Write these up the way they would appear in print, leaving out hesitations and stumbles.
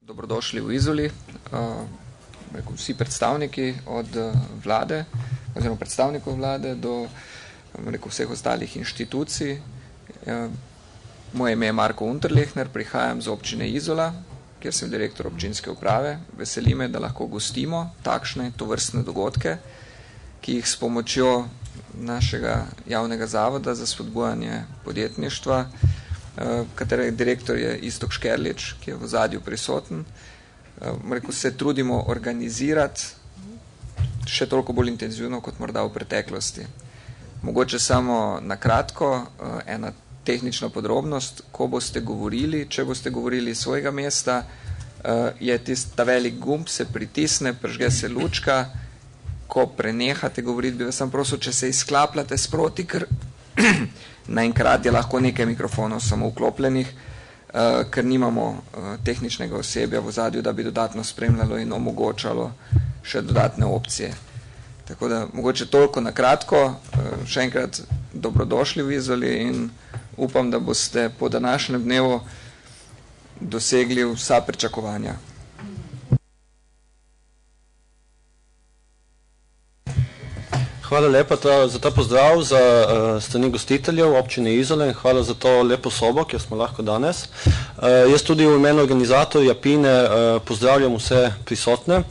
Dobrodošli v Izoli, vsi predstavniki od vlade, oziroma predstavnikov vlade do vseh ostalih inštitucij. Moje ime je Marko Unterlechner, prihajam z občine Izola, kjer sem direktor občinske uprave. Veseli me, da lahko gostimo takšne tovrstne dogodke, ki jih s pomočjo našega javnega zavoda za spodbujanje podjetništva, katerega direktor je Iztok Škerlič, ki je v ozadju prisoten. Se trudimo organizirati še toliko bolj intenzivno, kot morda v preteklosti. Mogoče samo na kratko, ena tehnična podrobnost, ko boste govorili, če boste govorili iz svojega mesta, je ta velik gumb, se pritisne, prižge se lučka, ko prenehate govoriti, bi vas sam prosil, če se izklapljate sproti, ker naenkrat je lahko nekaj mikrofonov samo vklopljenih, ker nimamo tehničnega osebja v ozadju, da bi dodatno spremljalo in omogočalo še dodatne opcije. Tako da mogoče toliko na kratko, še enkrat dobrodošli v Izoli in upam, da boste po današnjem dnevu dosegli vsa pričakovanja. Hvala lepa za ta pozdrav za strani gostiteljev občine Izola in hvala za to lepo sobo, kjer smo lahko danes. Jaz tudi v imenu organizatorja Pine pozdravljam vse prisotne.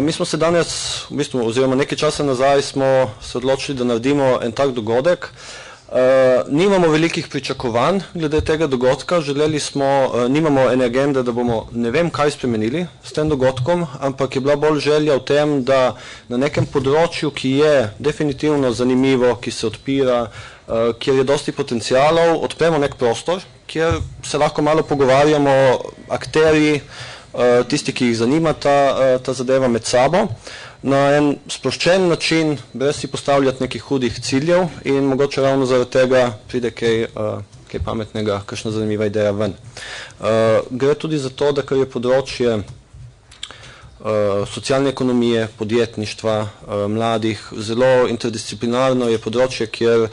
Mi smo se danes, oziroma nekaj časa nazaj smo se odločili, da naredimo en tak dogodek. Nimamo velikih pričakovanj glede tega dogodka, želeli smo, nimamo ene agende, da bomo ne vem kaj spremenili s tem dogodkom, ampak je bila bolj želja v tem, da na nekem področju, ki je definitivno zanimivo, ki se odpira, kjer je dosti potencialov, odpremo nek prostor, kjer se lahko malo pogovarjamo akterji, tisti, ki jih zanima ta zadeva med sabo, na en sproščen način, brez si postavljati nekih hudih ciljev in mogoče ravno zaradi tega pride kaj pametnega, kakšna zanimiva ideja ven. Gre tudi za to, da kar je področje socialne ekonomije, podjetništva, mladih, zelo interdisciplinarno je področje, kjer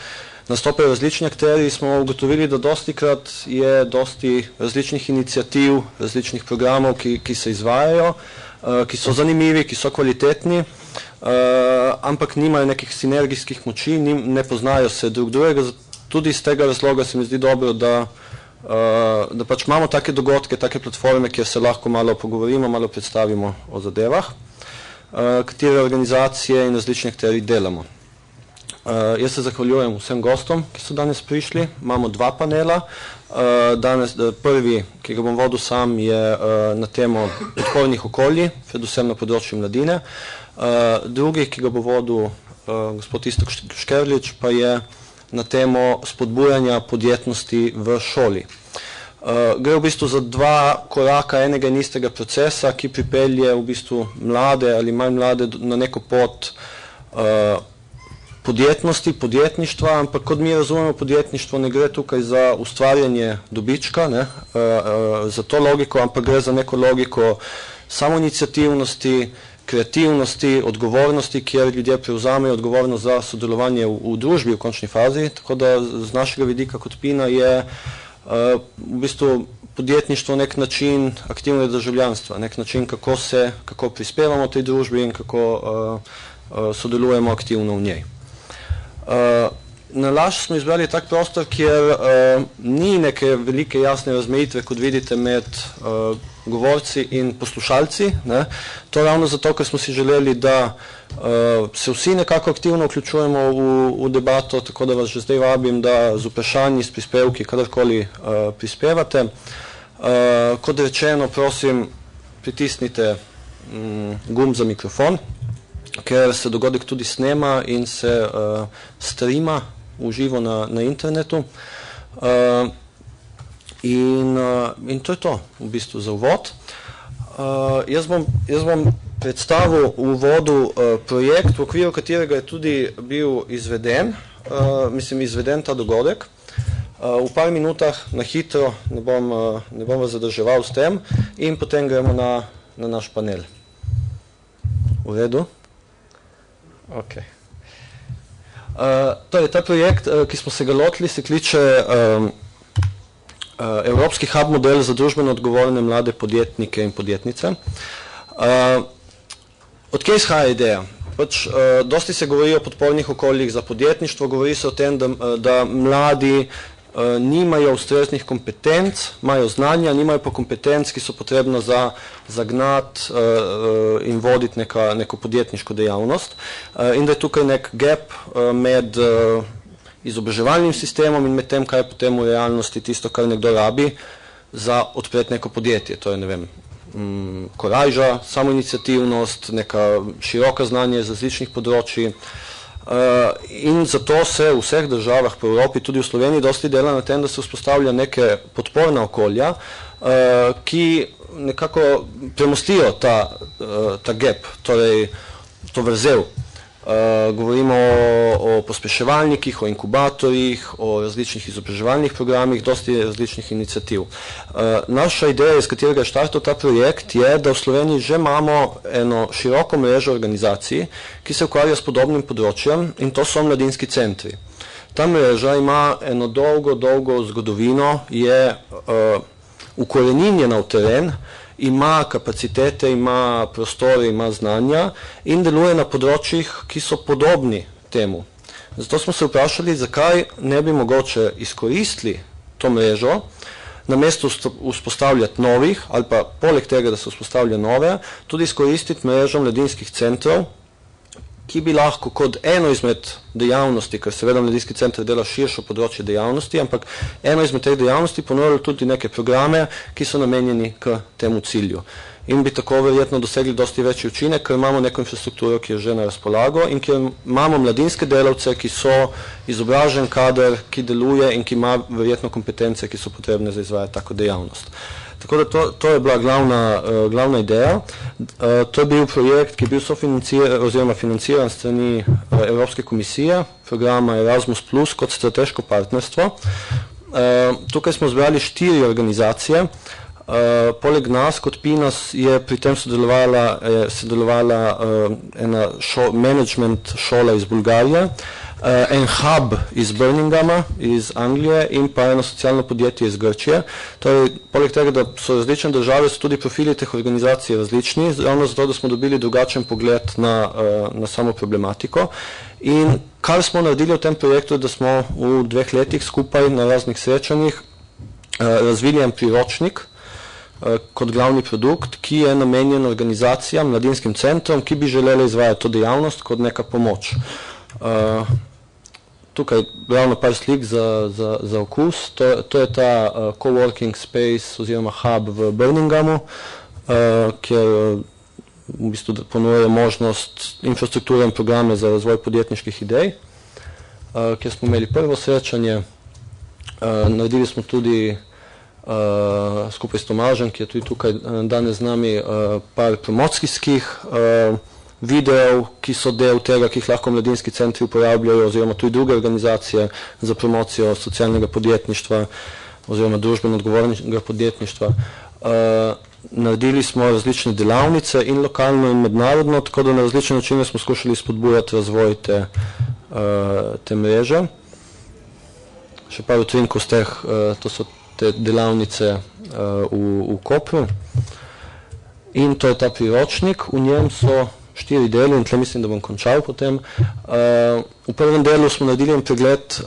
nastopajo različni akterji, smo ugotovili, da dostikrat je dosti različnih iniciativ, različnih programov, ki se izvajajo, ki so zanimivi, ki so kvalitetni, ampak nimajo nekih sinergijskih moči, ne poznajo se drug drugega. Tudi iz tega razloga se mi zdi dobro, da pač imamo take dogodke, take platforme, kjer se lahko malo pogovorimo, malo predstavimo o zadevah, katere organizacije in različne akterji delamo. Jaz se zahvaljujem vsem gostom, ki so danes prišli. Imamo dva panela. Prvi, ki ga bom vodil sam, je na temo odpornih okolij, predvsem na področju mladine. Drugi, ki ga bo vodil gospod Iztok Škerlič, pa je na temo spodbujanja podjetnosti v šoli. Gre v bistvu za dva koraka enega in istega procesa, ki pripelje v bistvu mlade ali manj mlade na neko pot podjetnosti, podjetništva, ampak kot mi razumemo podjetništvo, ne gre tukaj za ustvarjanje dobička, za to logiko, ampak gre za neko logiko samoiniciativnosti, kreativnosti, odgovornosti, kjer ljudje prevzamejo odgovornost za sodelovanje v družbi v končni fazi, tako da z našega vidika kot Pina je v bistvu podjetništvo nek način aktivnega državljanstva, nek način, kako prispevamo tej družbi in kako sodelujemo aktivno v njej. Na laž smo izbrali tak prostor, kjer ni neke velike jasne razmejitve, kot vidite, med govorci in poslušalci. To ravno zato, ker smo si želeli, da se vsi nekako aktivno vključujemo v debato, tako da vas že zdaj vabim, da z vprašanji, s prispevki, kadarkoli prispevate. Kot rečeno, prosim, pritisnite gumb za mikrofon, ker se dogodek tudi snema in se streama v živo na internetu. In to je to v bistvu za uvod. Jaz bom predstavil v uvodu projekt, v okviru katerega je tudi bil izveden ta dogodek. V par minutah na hitro, ne bom vas zadrževal s tem in potem gremo na naš panel. V redu? Ok. Torej, ta projekt, ki smo se ga lotili, se kliče evropski hub model za družbeno odgovorne mlade podjetnike in podjetnice. Odkje izhaja ideja? Dosti se govori o podpornih okoljih za podjetništvo, govori se o tem, da mladi nimajo ustreznih kompetenc, imajo znanja, nimajo pa kompetenc, ki so potrebna za zagnati in voditi neko podjetniško dejavnost. In da je tukaj nek gap med izobraževalnim sistemom in med tem, kaj je potem v realnosti tisto, kar nekdo rabi za odpreti neko podjetje. To je, ne vem, korajža, samoiniciativnost, neka široka znanja iz različnih področji. In zato se v vseh državah po Evropi, tudi v Sloveniji, dosti dela na tem, da se vzpostavlja neke podporna okolja, ki nekako premostijo ta gap, torej to vrzel. Govorimo o pospeševalnikih, o inkubatorjih, o različnih izobraževalnih programih, dosti različnih iniciativ. Naša ideja, iz katerega je štartal ta projekt, je, da v Sloveniji že imamo eno široko mrežo organizacij, ki se ukvarja s podobnim področjem, in to so mladinski centri. Ta mreža ima eno dolgo zgodovino, je ukoreninjena v teren, ima kapacitete, ima prostore, ima znanja in deluje na področjih, ki so podobni temu. Zato smo se vprašali, zakaj ne bi mogoče izkoristili to mrežo, namesto vzpostavljati novih, ali pa poleg tega, da se vzpostavlja nove, tudi izkoristiti mrežo mladinskih centrov, ki bi lahko kot eno izmed dejavnosti, ker seveda mladinski center dela širšo področje dejavnosti, ampak eno izmed teh dejavnosti ponujali tudi neke programe, ki so namenjeni k temu cilju. In bi tako verjetno dosegli dosti večji učinek, ker imamo neko infrastrukturo, ki je že na razpolago in kjer imamo mladinske delavce, ki so izobražen kader, ki deluje in ki ima verjetno kompetence, ki so potrebne za izvajati tako dejavnost. Tako da to je bila glavna ideja. To je bil projekt, ki je bil financiran strani Evropske komisije, programa Erasmus Plus kot strateško partnerstvo. Tukaj smo zbrali 4 organizacije. Poleg nas, kot PINAS, je pri tem sodelovala ena management šola iz Bulgarije, en hub iz Birminghama, iz Anglije in pa eno socialno podjetje iz Grčije. Torej, poleg tega, da so različne države, so tudi profili teh organizacij različni, ravno zato, da smo dobili drugačen pogled na samo problematiko. In kar smo naredili v tem projektu, da smo v 2 letih skupaj na raznih srečanjih razvili en priročnik kot glavni produkt, ki je namenjen organizacijam, mladinskim centrom, ki bi želeli izvajati to dejavnost kot neka pomoč. Tukaj ravno par slik za okus. To je ta coworking space oziroma hub v Birminghamu, kjer v bistvu ponujajo možnost infrastrukture in programe za razvoj podjetniških idej, kjer smo imeli prvo srečanje. Naredili smo tudi skupaj s Tomažem, ki je tudi tukaj danes z nami, par promocijskih videov, ki so del tega, ki jih lahko mladinski centri uporabljajo, oziroma tudi druge organizacije za promocijo socialnega podjetništva oziroma družbeno odgovornega podjetništva. Naredili smo različne delavnice in lokalno in mednarodno, tako da na različne načine smo skušali spodbujati razvoj te mreže. Še par utrinkov z teh, to so te delavnice v Kopru. In to je ta priročnik, v njem so 4 deli in tle mislim, da bom končal potem. V prvem delu smo naredili en pregled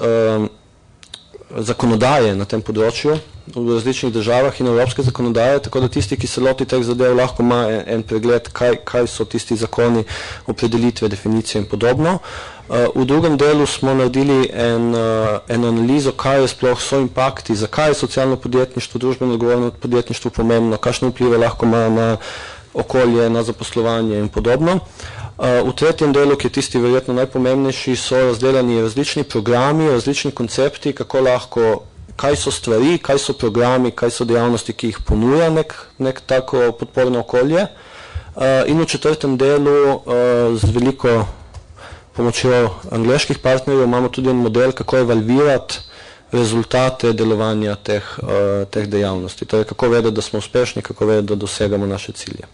zakonodaje na tem področju v različnih državah in evropske zakonodaje, tako da tisti, ki se loti teh zadev, lahko ima en pregled, kaj so tisti zakoni, opredelitve, definicije in podobno. V drugem delu smo naredili eno analizo, kaj sploh so impakti, zakaj je socialno podjetništvo, družbeno odgovorno podjetništvo pomembno, kakšne vplive lahko ima na okolje, na zaposlovanje in podobno. V tretjem delu, ki je tisti verjetno najpomembnejši, so razdeljeni različni programi, različni koncepti, kako lahko, kaj so stvari, kaj so programi, kaj so dejavnosti, ki jih ponuja nek tako podporno okolje. In v četrtem delu z veliko pomočjo angleških partnerjev imamo tudi en model, kako evalvirati rezultate delovanja teh dejavnosti. Torej, kako vedeti, da smo uspešni, kako vedeti, da dosegamo naše cilje.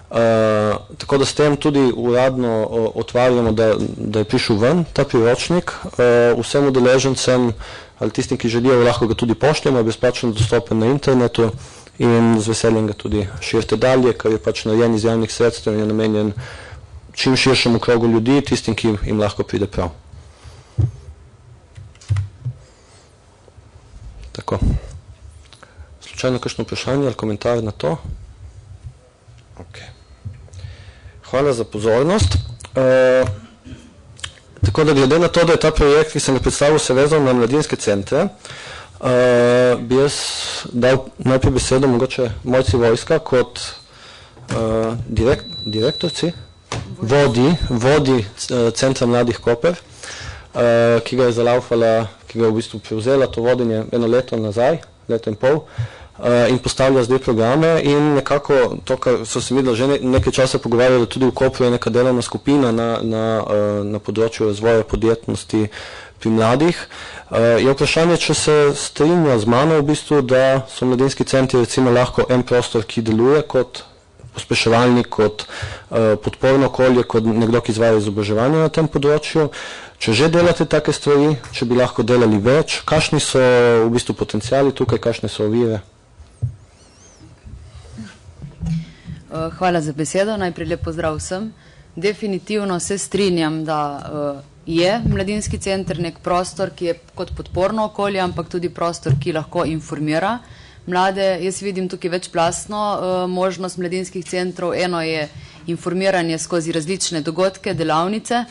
Tako da s tem tudi uradno otvarjamo, da je prišel ven ta priročnik. Vsem udeležencem ali tistim, ki želijo, lahko ga tudi pošljemo, je brezplačno dostopen na internetu in z veseljem ga tudi širite dalje, ker je pač narejen iz javnih sredstev in je namenjen čim širšemu krogu ljudi, tistim, ki jim lahko pride prav. Tako. Slučajno kakšno vprašanje ali komentar na to? Ok. Hvala za pozornost. Tako da glede na to, da je ta projekt, ki sem ga predstavil, se vezal na mladinske centre, bi jaz dal najprej besedo mogoče Mojci Vojska kot direktorci, vodi Centra mladih Koper, ki ga je zalaufala, ki ga je v bistvu prevzela to vodenje eno leto nazaj, leto in pol, in postavlja zdaj programe in nekako to, kar so se midla že nekaj časa pogovarjali, tudi v Kopru je neka delovna skupina na področju razvoja podjetnosti pri mladih. Je vprašanje, če se strinja z mano v bistvu, da so mladinski centri recimo lahko en prostor, ki deluje kot pospeševalnik, kot podporno okolje, kot nekdo, ki izvaja izobraževanje na tem področju. Če že delate take stvari, če bi lahko delali več, kakšni so v bistvu potenciali tukaj, kakšne so ovire? Hvala za besedo, najprej lep pozdrav vsem. Definitivno se strinjam, da je mladinski center nek prostor, ki je kot podporno okolje, ampak tudi prostor, ki lahko informira mlade. Jaz vidim tukaj večplastno možnost mladinskih centrov. Eno je informiranje skozi različne dogodke, delavnice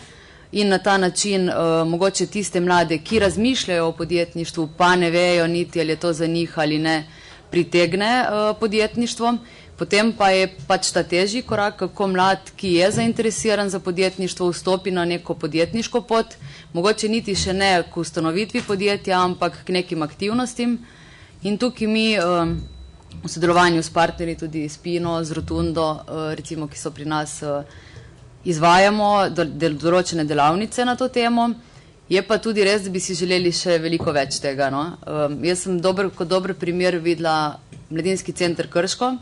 in na ta način mogoče tiste mlade, ki razmišljajo o podjetništvu, pa ne vejo niti, ali je to za njih ali ne, pritegne podjetništvom. Potem pa je pač ta težji korak, kako mlad, ki je zainteresiran za podjetništvo, vstopi na neko podjetniško pot, mogoče niti še ne k ustanovitvi podjetja, ampak k nekim aktivnostim. In tukaj mi v sodelovanju s partnerji, tudi s Pino, z Rotundo, recimo, ki so pri nas, izvajamo določene delavnice na to temo. Je pa tudi res, da bi si želeli še veliko več tega. No? Jaz sem kot dober primer videla Mladinski center Krško.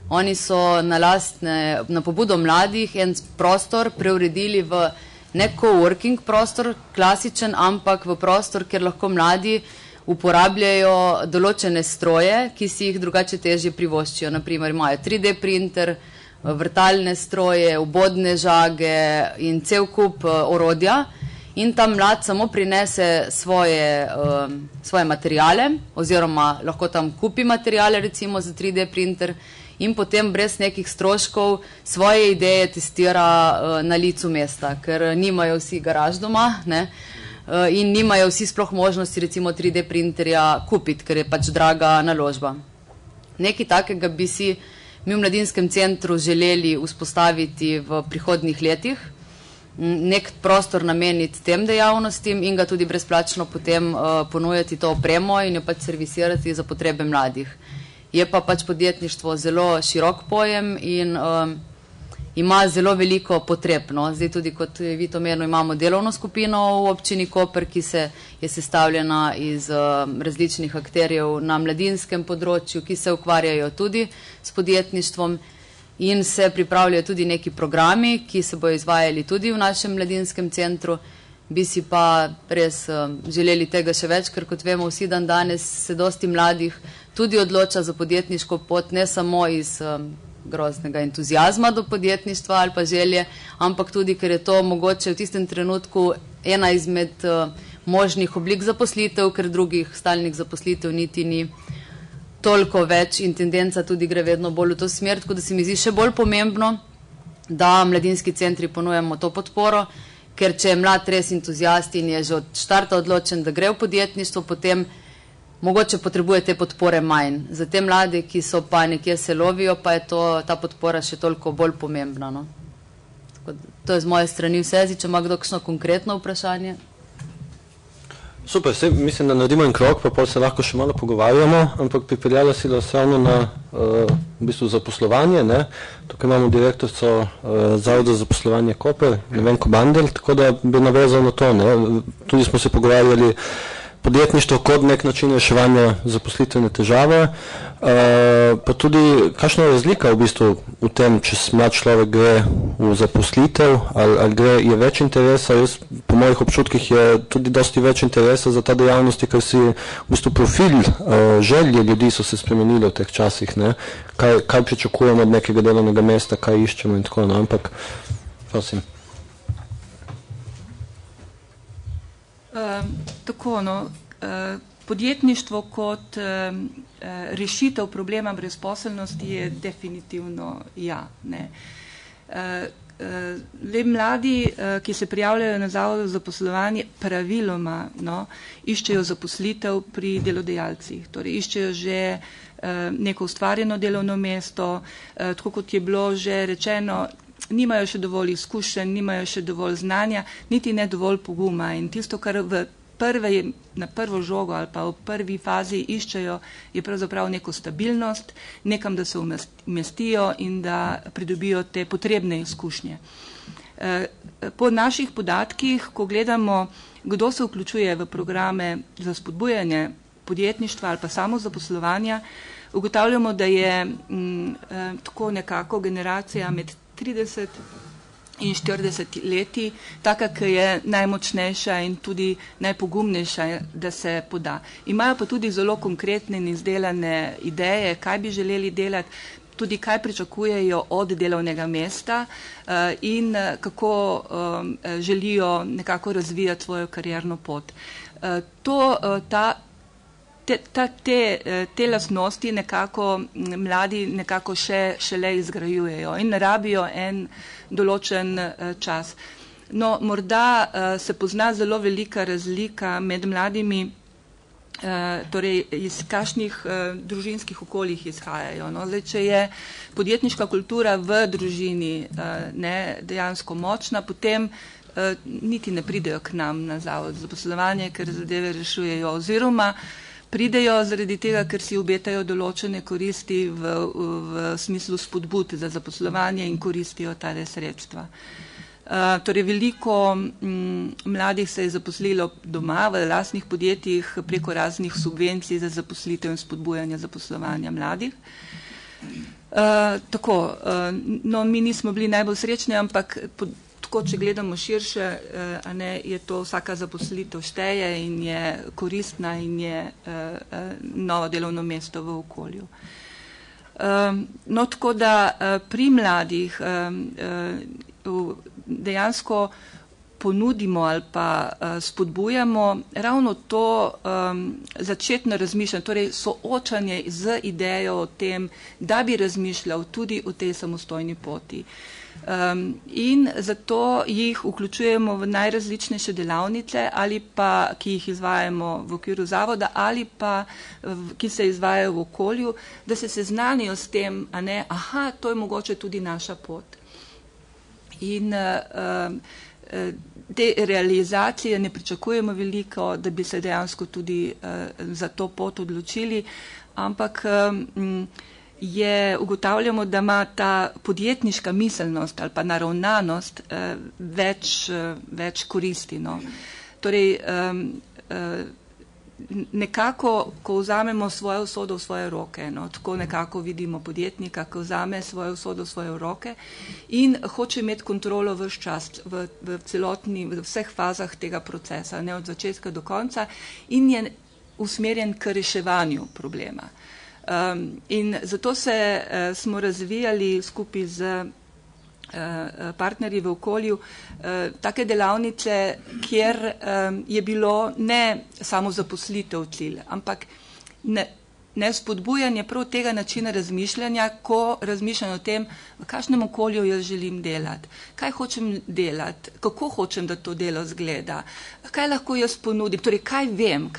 Oni so na pobudo mladih en prostor preuredili v ne coworking prostor, klasičen, ampak v prostor, kjer lahko mladi uporabljajo določene stroje, ki si jih drugače težje privoščijo. Naprimer, imajo 3D printer, vrtalne stroje, ubodne žage in cel kup orodja. In tam mlad samo prinese svoje materijale, oziroma lahko tam kupi materijale, recimo za 3D printer, in potem brez nekih stroškov svoje ideje testira na licu mesta, ker nimajo vsi garaž doma, ne? In nimajo vsi sploh možnosti recimo 3D printerja kupiti, ker je pač draga naložba. Nekaj takega bi si mi v Mladinskem centru želeli vzpostaviti v prihodnjih letih, nek prostor nameniti tem dejavnostim in ga tudi brezplačno potem ponujati to opremo in jo pač servisirati za potrebe mladih. Je pa pač podjetništvo zelo širok pojem in ima zelo veliko potreb. No? Zdaj tudi, kot je Vito omenil, imamo delovno skupino v občini Koper, ki je sestavljena iz različnih akterjev na mladinskem področju, ki se ukvarjajo tudi s podjetništvom in se pripravljajo tudi neki programi, ki se bojo izvajali tudi v našem mladinskem centru. Bi si pa res želeli tega še več, ker kot vemo, vsi dan danes se dosti mladih tudi odloča za podjetniško pot, ne samo iz groznega entuzijazma do podjetništva ali pa želje, ampak tudi, ker je to mogoče v tistem trenutku ena izmed možnih oblik zaposlitev, ker drugih stalnih zaposlitev niti ni toliko več in tendenca tudi gre vedno bolj v to smer, tako da se mi zdi še bolj pomembno, da mladinski centri ponujemo to podporo, ker če je mlad res entuzijast in je že od štarta odločen, da gre v podjetništvo, potem mogoče potrebuje te podpore manj. Za te mlade, ki so pa nekje se lovijo, pa je ta podpora še toliko bolj pomembna. No? To je z moje strani vse, če ima kdo kakšno konkretno vprašanje. Super, mislim, da naredimo en krok, pa pol se lahko še malo pogovarjamo, ampak pripeljala si da se ravno na v bistvu zaposlovanje. Ne? Tukaj imamo direktorco Zavoda za zaposlovanje Koper, Nevenko Bandelj, tako da bi navezal na to. Ne? Tudi smo se pogovarjali podjetništvo kot nek način reševanja zaposlitvene težave, pa tudi kakšna je razlika v bistvu v tem, če mlad človek gre v zaposlitev, ali je več interesa. Jaz, po mojih občutkih je tudi dosti več interesa za ta dejavnosti, ker si v bistvu profil želje ljudi so se spremenili v teh časih, ne? Kaj pričakujemo od nekega delovnega mesta, kaj iščemo in tako, no, ampak prosim. Tako, no, podjetništvo kot rešitev problema brezposelnosti je definitivno ja. Ne. Mladi, ki se prijavljajo na Zavod za zaposlovanje, praviloma iščejo zaposlitev pri delodajalcih, torej iščejo že neko ustvarjeno delovno mesto, tako kot je bilo že rečeno, nimajo še dovolj izkušenj, nimajo še dovolj znanja, niti ne dovolj poguma. In tisto, kar na prvo žogo ali pa v prvi fazi iščejo, je pravzaprav neko stabilnost, nekam, da se umestijo in da pridobijo te potrebne izkušnje. Po naših podatkih, ko gledamo, kdo se vključuje v programe za spodbujanje podjetništva ali pa samozaposlovanja, ugotavljamo, da je tako nekako generacija med 30 in 40 leti, taka, ki je najmočnejša in tudi najpogumnejša, da se poda. Imajo pa tudi zelo konkretne in izdelane ideje, kaj bi želeli delati, tudi kaj pričakujejo od delovnega mesta in kako želijo nekako razvijati svojo karierno pot. Te lastnosti nekako mladi nekako šele izgrajujejo in rabijo en določen čas. No, morda se pozna zelo velika razlika med mladimi, torej iz kakšnih družinskih okoljih izhajajo. No, zdaj, če je podjetniška kultura v družini dejansko močna, potem niti ne pridejo k nam na Zavod za zaposlovanje, ker zadeve rešujejo, oziroma pridejo zaradi tega, ker si obetajo določene koristi v smislu spodbud za zaposlovanje in koristijo tale sredstva. Torej, veliko mladih se je zaposlilo doma v lastnih podjetjih preko raznih subvencij za zaposlitev in spodbujanje zaposlovanja mladih. Tako, no, mi nismo bili najbolj srečni, ampak tako, če gledamo širše, je to vsaka zaposlitev šteje in je koristna in je novo delovno mesto v okolju. No, tako da pri mladih dejansko ponudimo ali pa spodbujamo ravno to začetno razmišljanje, torej soočanje z idejo o tem, da bi razmišljal tudi o tej samostojni poti. In zato jih vključujemo v najrazličnejše delavnice, ali pa, ki jih izvajamo v okviru zavoda, ali pa, ki se izvajajo v okolju, da se seznanijo s tem, aha, to je mogoče tudi naša pot. In te realizacije ne pričakujemo veliko, da bi se dejansko tudi za to pot odločili, ampak ugotavljamo, da ima ta podjetniška miselnost ali pa naravnanost več koristi. No. Torej, nekako, ko vzamemo svojo usodo v svoje roke, no, tako nekako vidimo podjetnika, ko vzame svojo usodo v svoje roke in hoče imeti kontrolo ves čas v vseh fazah tega procesa, ne od začetka do konca, in je usmerjen k reševanju problema. In zato smo razvijali skupaj z partnerji v okolju take delavnice, kjer je bilo ne samo zaposlitev cilj, ampak ne spodbujanje prav tega načina razmišljanja, ko razmišljam o tem, v kakšnem okolju jaz želim delati, kaj hočem delati, kako hočem, da to delo zgleda, kaj lahko jaz ponudim, torej kaj vem,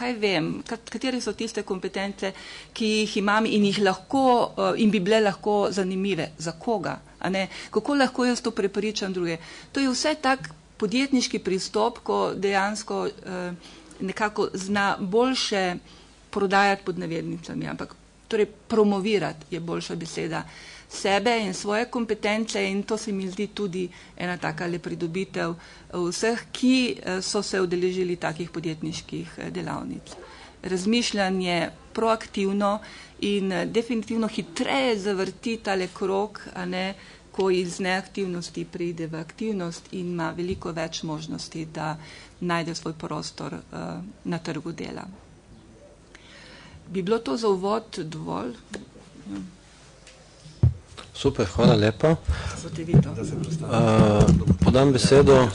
katere so tiste kompetence, ki jih imam in bi bile lahko zanimive, za koga, kako lahko jaz to prepričam druge. To je vse tak podjetniški pristop, ko dejansko nekako zna boljše prodajati pod navednicami, ampak torej promovirati je boljša beseda sebe in svoje kompetence in to se mi zdi tudi ena taka pridobitev vseh, ki so se udeležili takih podjetniških delavnic. Razmišljanje proaktivno in definitivno hitreje zavrti tale krog, ko iz neaktivnosti pride v aktivnost in ima veliko več možnosti, da najde svoj prostor na trgu dela. Bi bilo to za uvod dovolj? Super, hvala lepa. Podam besedo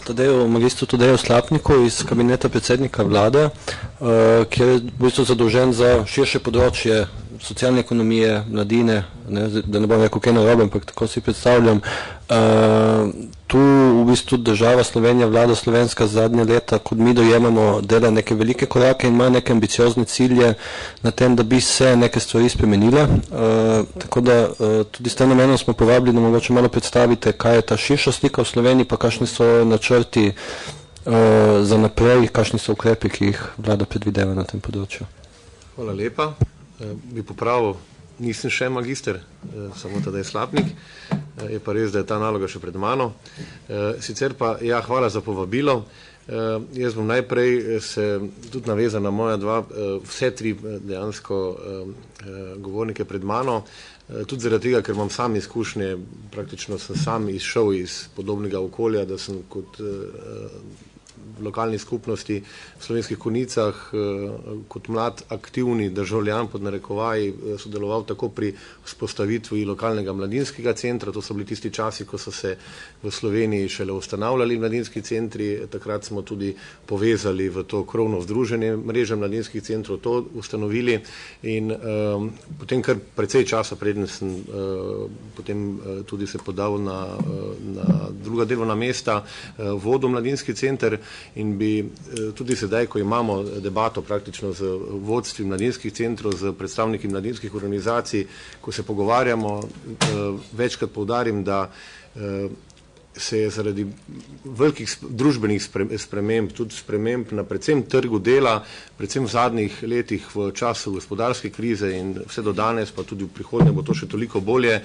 magistru Tadeju Slapniku iz kabineta predsednika vlade, ki je v bistvu zadolžen za širše področje socialne ekonomije, mladine, da ne bom rekel kaj narobe, ampak tako si predstavljam. Tu v bistvu država Slovenija, vlada slovenska zadnje leta, kot mi dojemamo, dela neke velike korake in ima neke ambiciozne cilje na tem, da bi se neke stvari spremenile. Tako da tudi s tem namenom smo povabili, da mogoče malo predstavite, kaj je ta širša slika v Sloveniji, pa kakšni so načrti za naprej, kakšni so ukrepi, ki jih vlada predvideva na tem področju. Hvala lepa. Bi popravil, nisem še magister, samo Tadej Slapnik, je pa res, da je ta naloga še pred mano. Sicer pa, hvala za povabilo. Jaz bom najprej se tudi navezal na moja dva, vse tri dejansko govornike pred mano, tudi zaradi tega, ker imam sam izkušnje, praktično sem sam izšel iz podobnega okolja, da sem kot v lokalni skupnosti v Slovenskih Konjicah kot mlad aktivni državljan pod narekovaji sodeloval tako pri vzpostavitvi lokalnega mladinskega centra, to so bili tisti časi, ko so se v Sloveniji šele ustanavljali mladinski centri, takrat smo tudi povezali v to krovno združenje mreže mladinskih centrov, to ustanovili in potem kar precej časa preden sem potem tudi se podal na druga delovna mesta vodil mladinski center in bi tudi sedaj, ko imamo debato praktično z vodstvi mladinskih centrov, z predstavniki mladinskih organizacij, ko se pogovarjamo, večkrat poudarim, da se je zaradi velikih družbenih sprememb, tudi sprememb na predvsem trgu dela, predvsem v zadnjih letih v času gospodarske krize in vse do danes, pa tudi v prihodnje bo to še toliko bolje,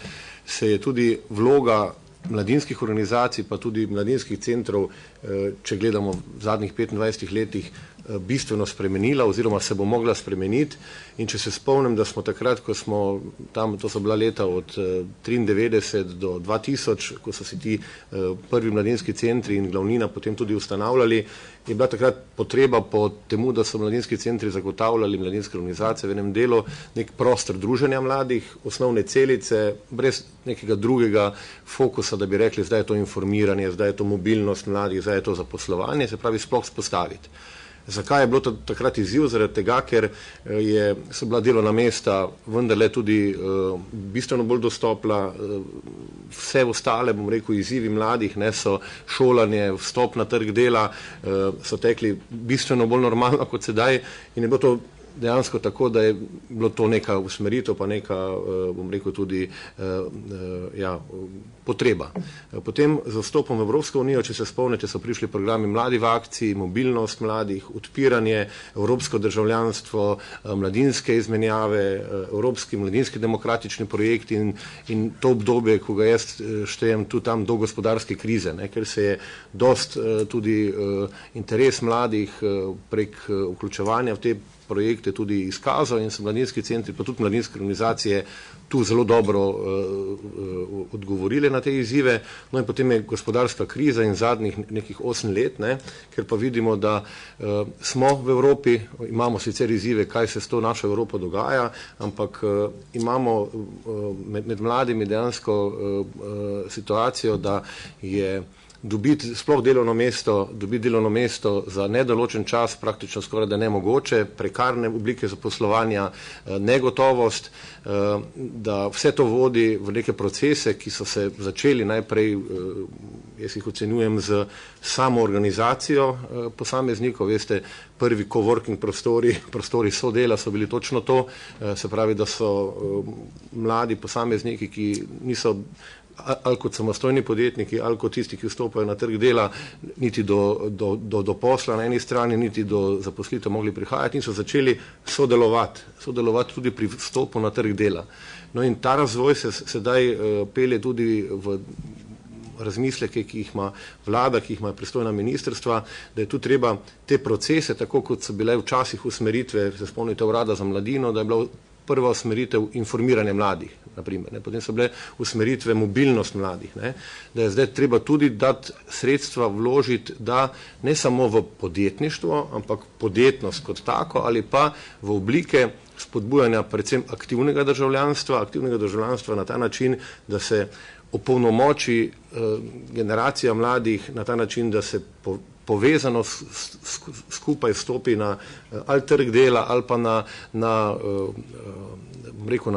se je tudi vloga mladinskih organizacij, pa tudi mladinskih centrov, če gledamo v zadnjih 25 letih, bistveno spremenila oziroma se bo mogla spremeniti. In če se spomnim, da smo takrat, ko smo tam, to so bila leta od 93 do 2000, ko so se ti prvi mladinski centri in glavnina potem tudi ustanavljali, je bila takrat potreba po temu, da so mladinski centri zagotavljali mladinske organizacije v enem delu nek prostor druženja mladih, osnovne celice, brez nekega drugega fokusa, da bi rekli, zdaj je to informiranje, zdaj je to mobilnost mladih, zdaj je to zaposlovanje, se pravi sploh spostaviti. Zakaj je bilo to takrat izziv? Zaradi tega, ker so bila delovna mesta vendarle tudi bistveno bolj dostopna, vse ostale, bom rekel, izzivi mladih, so šolanje, vstop na trg dela, so tekli bistveno bolj normalno kot sedaj in je bilo to dejansko tako, da je bilo to neka usmeritev, pa neka, bom rekel, tudi potreba. Potem z vstopom v Evropsko unijo, če se spomnite, so prišli programi Mladi v akciji, mobilnost mladih, odpiranje, evropsko državljanstvo, mladinske izmenjave, evropski mladinski demokratični projekt in to obdobje, ko ga jaz štejem tudi tam do gospodarske krize, ker se je dost tudi interes mladih prek vključevanja v te projekte tudi izkazal in so mladinski centri, pa tudi mladinske organizacije tu zelo dobro odgovorile na te izzive. No in potem je gospodarska kriza in zadnjih nekih 8 let, ker pa vidimo, da smo v Evropi, imamo sicer izzive, kaj se s to našo Evropo dogaja, ampak imamo med mladimi dejansko situacijo, da je dobiti sploh delovno mesto za nedoločen čas praktično skoraj da nemogoče, prekarne oblike zaposlovanja, negotovost, da vse to vodi v neke procese, ki so se začeli najprej, jaz jih ocenjujem, z samo organizacijo posameznikov. Veste, prvi coworking prostori sodela so bili točno to, se pravi, da so mladi posamezniki, ki niso ali kot samostojni podjetniki, ali kot tisti, ki vstopajo na trg dela, niti do posla na eni strani, niti do zaposlitev mogli prihajati in so začeli sodelovati tudi pri vstopu na trg dela. No in ta razvoj se sedaj pelje tudi v razmisleke, ki jih ima vlada, ki jih ima pristojna ministrstva, da je tu treba te procese, tako kot so bile včasih usmeritve, se spomnite Urada za mladino, da je bila prva usmeritev informiranje mladih, naprimer, ne. Potem so bile usmeritve mobilnost mladih, ne. Da je zdaj treba tudi dati sredstva vložiti, da ne samo v podjetništvo, ampak podjetnost kot tako ali pa v oblike spodbujanja predvsem aktivnega državljanstva na ta način, da se opolnomoči generacija mladih na ta način, da se povezano skupaj stopi na ali trg dela ali pa na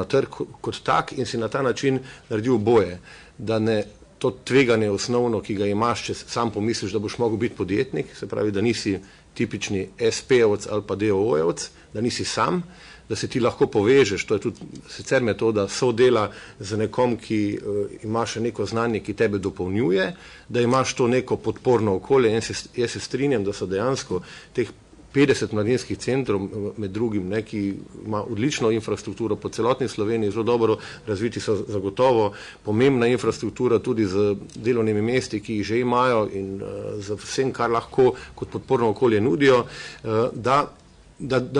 trg kot tak in si na ta način naredi oboje, da ne to tveganje osnovno, ki ga imaš, če sam pomisliš, da boš mogel biti podjetnik, se pravi, da nisi tipični SP-ovec ali pa DOO-evec, da nisi sam, da se ti lahko povežeš, to je tudi sicer metoda sodela z nekom, ki ima še neko znanje, ki tebe dopolnjuje, da imaš to neko podporno okolje. Jaz se strinjam, da so dejansko teh 50 mladinskih centrov, med drugim, ne, ki ima odlično infrastrukturo po celotni Sloveniji, zelo dobro razviti so zagotovo pomembna infrastruktura tudi z delovnimi mesti, ki jih že imajo in z vsem, kar lahko kot podporno okolje nudijo, da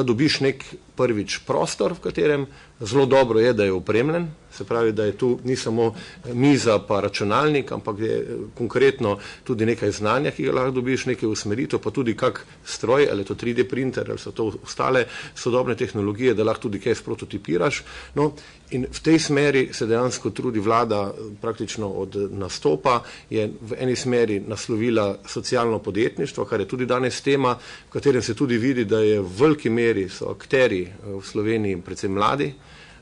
dobiš nek prvič prostor, v katerem zelo dobro je, da je opremljen, se pravi, da je tu ni samo miza pa računalnik, ampak je konkretno tudi nekaj znanja, ki ga lahko dobiš, nekaj usmeritev, pa tudi kak stroj, ali je to 3D printer, ali so to ostale sodobne tehnologije, da lahko tudi kaj sprototipiraš. No, in v tej smeri se dejansko trudi vlada praktično od nastopa, je v eni smeri naslovila socialno podjetništvo, kar je tudi danes tema, v katerem se tudi vidi, da je v veliki meri so akteri v Sloveniji predvsem mladi.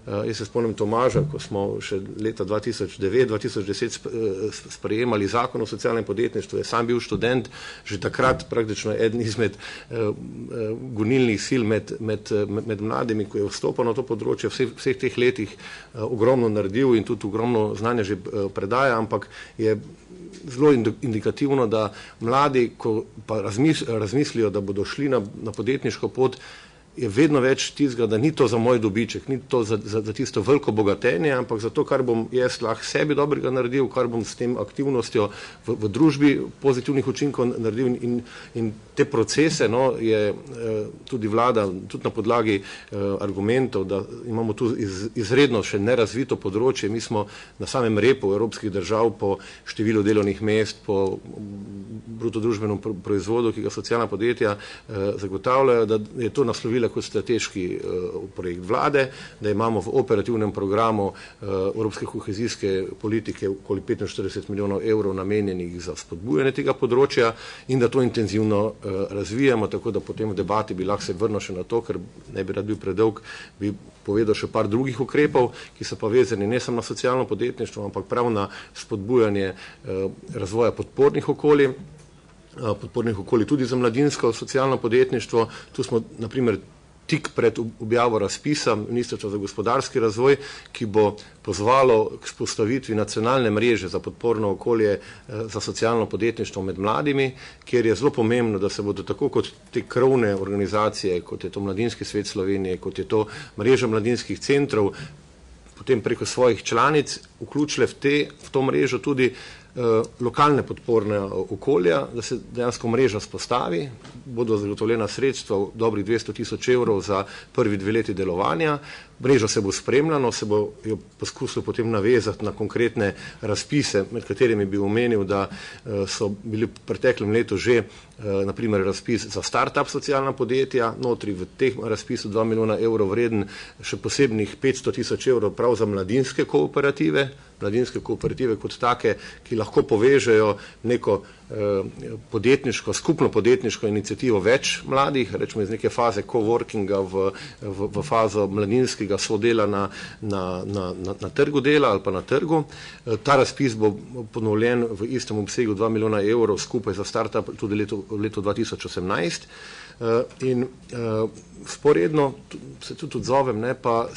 Jaz se spomnim Tomaža, ko smo še leta 2009-2010 sprejemali zakon o socialnem podjetništvu, je sam bil študent, že takrat praktično eden izmed gonilnih sil med mladimi, ko je vstopal na to področje, vseh teh letih ogromno naredil in tudi ogromno znanja že predaja, ampak je zelo indikativno, da mladi, ko pa razmislijo, da bodo šli na podjetniško pot, je vedno več tistega, da ni to za moj dobiček, ni to za tisto veliko bogatenje, ampak za to, kar bom jaz lahko sebi dobrega naredil, kar bom s tem aktivnostjo v družbi pozitivnih učinkov naredil in te procese, no, je tudi vlada, tudi na podlagi argumentov, da imamo tu izredno še nerazvito področje, mi smo na samem repu evropskih držav po številu delovnih mest, po brutodružbenem proizvodu, ki ga socialna podjetja zagotavljajo, da je to naslovila kot strateški projekt vlade, da imamo v operativnem programu evropske kohezijske politike okoli 45 milijonov evrov namenjenih za spodbujanje tega področja in da to intenzivno razvijamo, tako da potem v debati bi lahko se vrnil še na to, ker ne bi rad bil predolg, bi povedal še par drugih ukrepov, ki so pa vezani ne samo na socialno podjetništvo, ampak prav na spodbujanje razvoja podpornih okolij tudi za mladinsko socialno podjetništvo. Tu smo, na primer, tik pred objavo razpisa Ministrstva za gospodarski razvoj, ki bo pozvalo k vzpostavitvi nacionalne mreže za podporno okolje za socialno podjetništvo med mladimi, kjer je zelo pomembno, da se bodo tako kot te krovne organizacije, kot je to Mladinski svet Slovenije, kot je to mreža mladinskih centrov, potem preko svojih članic vključile v to mrežo tudi lokalne podporne okolja, da se dejansko mreža spostavi, bodo zagotovljena sredstva v dobrih 200 tisoč evrov za prvi 2 leti delovanja, mreža se bo spremljala, se bo jo poskusil potem navezati na konkretne razpise, med katerimi bi omenil, da so bili v preteklem letu že naprimer razpis za start-up socialna podjetja, notri v teh razpisu 2 milijona evrov vreden, še posebnih 500 tisoč evrov prav za mladinske kooperative kot take, ki lahko povežejo neko skupno podjetniško inicijativo več mladih, rečemo iz neke faze coworkinga v fazo mladinskega sodela na trgu dela ali pa na trgu. Ta razpis bo ponovljen v istem obsegu 2 milijona evrov skupaj za startup tudi v letu 2018. in sporedno se tudi odzovem, ne, pa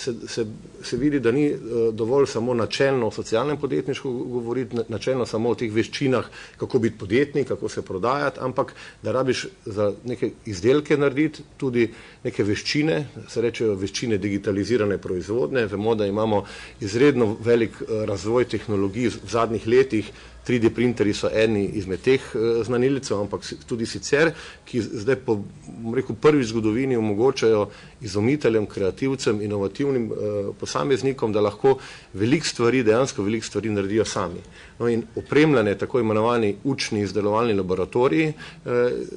se vidi, da ni dovolj samo načelno o socialnem podjetništvu govoriti, načelno samo o teh veščinah, kako biti podjetnik, kako se prodajati, ampak da rabiš za neke izdelke narediti tudi neke veščine, se rečejo veščine digitalizirane proizvodne. Vemo, da imamo izredno velik razvoj tehnologij v zadnjih letih. 3D printeri so eni izmed teh znanilcev, ampak tudi sicer, ki zdaj po prvi zgodovini omogočajo izumiteljem, kreativcem, inovativnim posameznikom, da lahko dejansko veliko stvari naredijo sami. No in opremljanje, tako imenovani učni izdelovalni laboratoriji,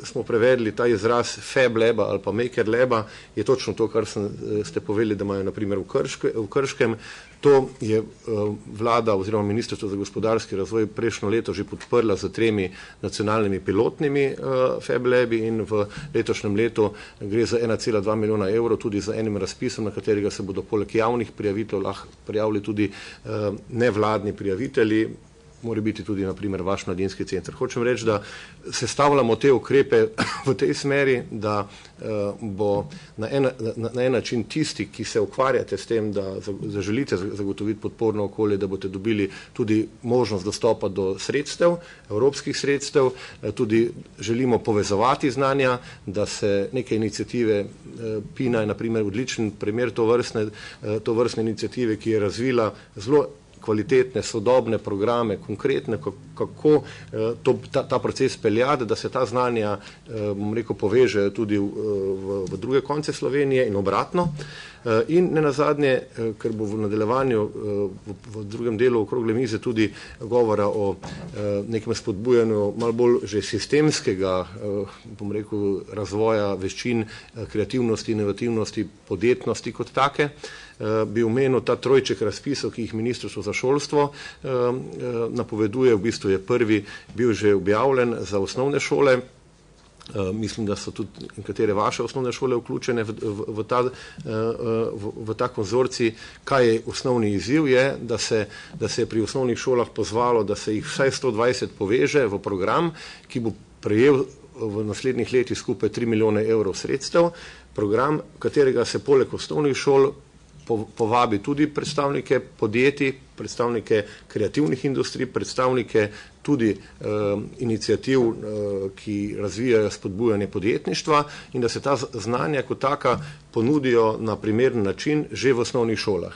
smo prevedli ta izraz Fab Laba ali pa Maker Laba, je točno to, kar ste povedali, da imajo naprimer v Krškem. To je vlada oziroma Ministrstvo za gospodarski razvoj prejšnjo leto že podprla z 3 nacionalnimi pilotnimi Fab Labi in v letošnjem letu gre za 1,2 milijona evrov tudi za enim razpisom, na katerega se bodo poleg javnih prijavitev lahko prijavili tudi nevladni prijavitelji, mora biti tudi naprimer vaš mladinski center. Hočem reči, da sestavljamo te ukrepe v tej smeri, da bo na en način tisti, ki se ukvarjate s tem, da želite zagotoviti podporno okolje, da boste dobili tudi možnost dostopa do sredstev, evropskih sredstev, tudi želimo povezovati znanja, da se neke iniciative, PINA je naprimer odličen primer tovrstne iniciative, ki je razvila zelo kvalitetne, sodobne programe, konkretne, kako ta proces peljati, da se ta znanja, povežejo tudi v druge konce Slovenije in obratno. In nenazadnje, ker bo v nadaljevanju v drugem delu okrogle mize tudi govora o nekem spodbujanju malo bolj že sistemskega, razvoja veščin, kreativnosti, inovativnosti, podjetnosti kot take, bi omenil ta trojček razpisov, ki jih Ministrstvo za šolstvo napoveduje. V bistvu je prvi bil že objavljen za osnovne šole. Mislim, da so tudi nekatere vaše osnovne šole vključene v ta konzorcij. Kaj je osnovni izziv je, da se je pri osnovnih šolah pozvalo, da se jih vsaj 120 poveže v program, ki bo prejel v naslednjih letih skupaj 3 milijone evrov sredstev. Program, katerega se poleg osnovnih šol povabi tudi predstavnike podjetij, predstavnike kreativnih industrij, predstavnike tudi iniciativ, ki razvijajo spodbujanje podjetništva in da se ta znanja kot taka ponudijo na primeren način že v osnovnih šolah.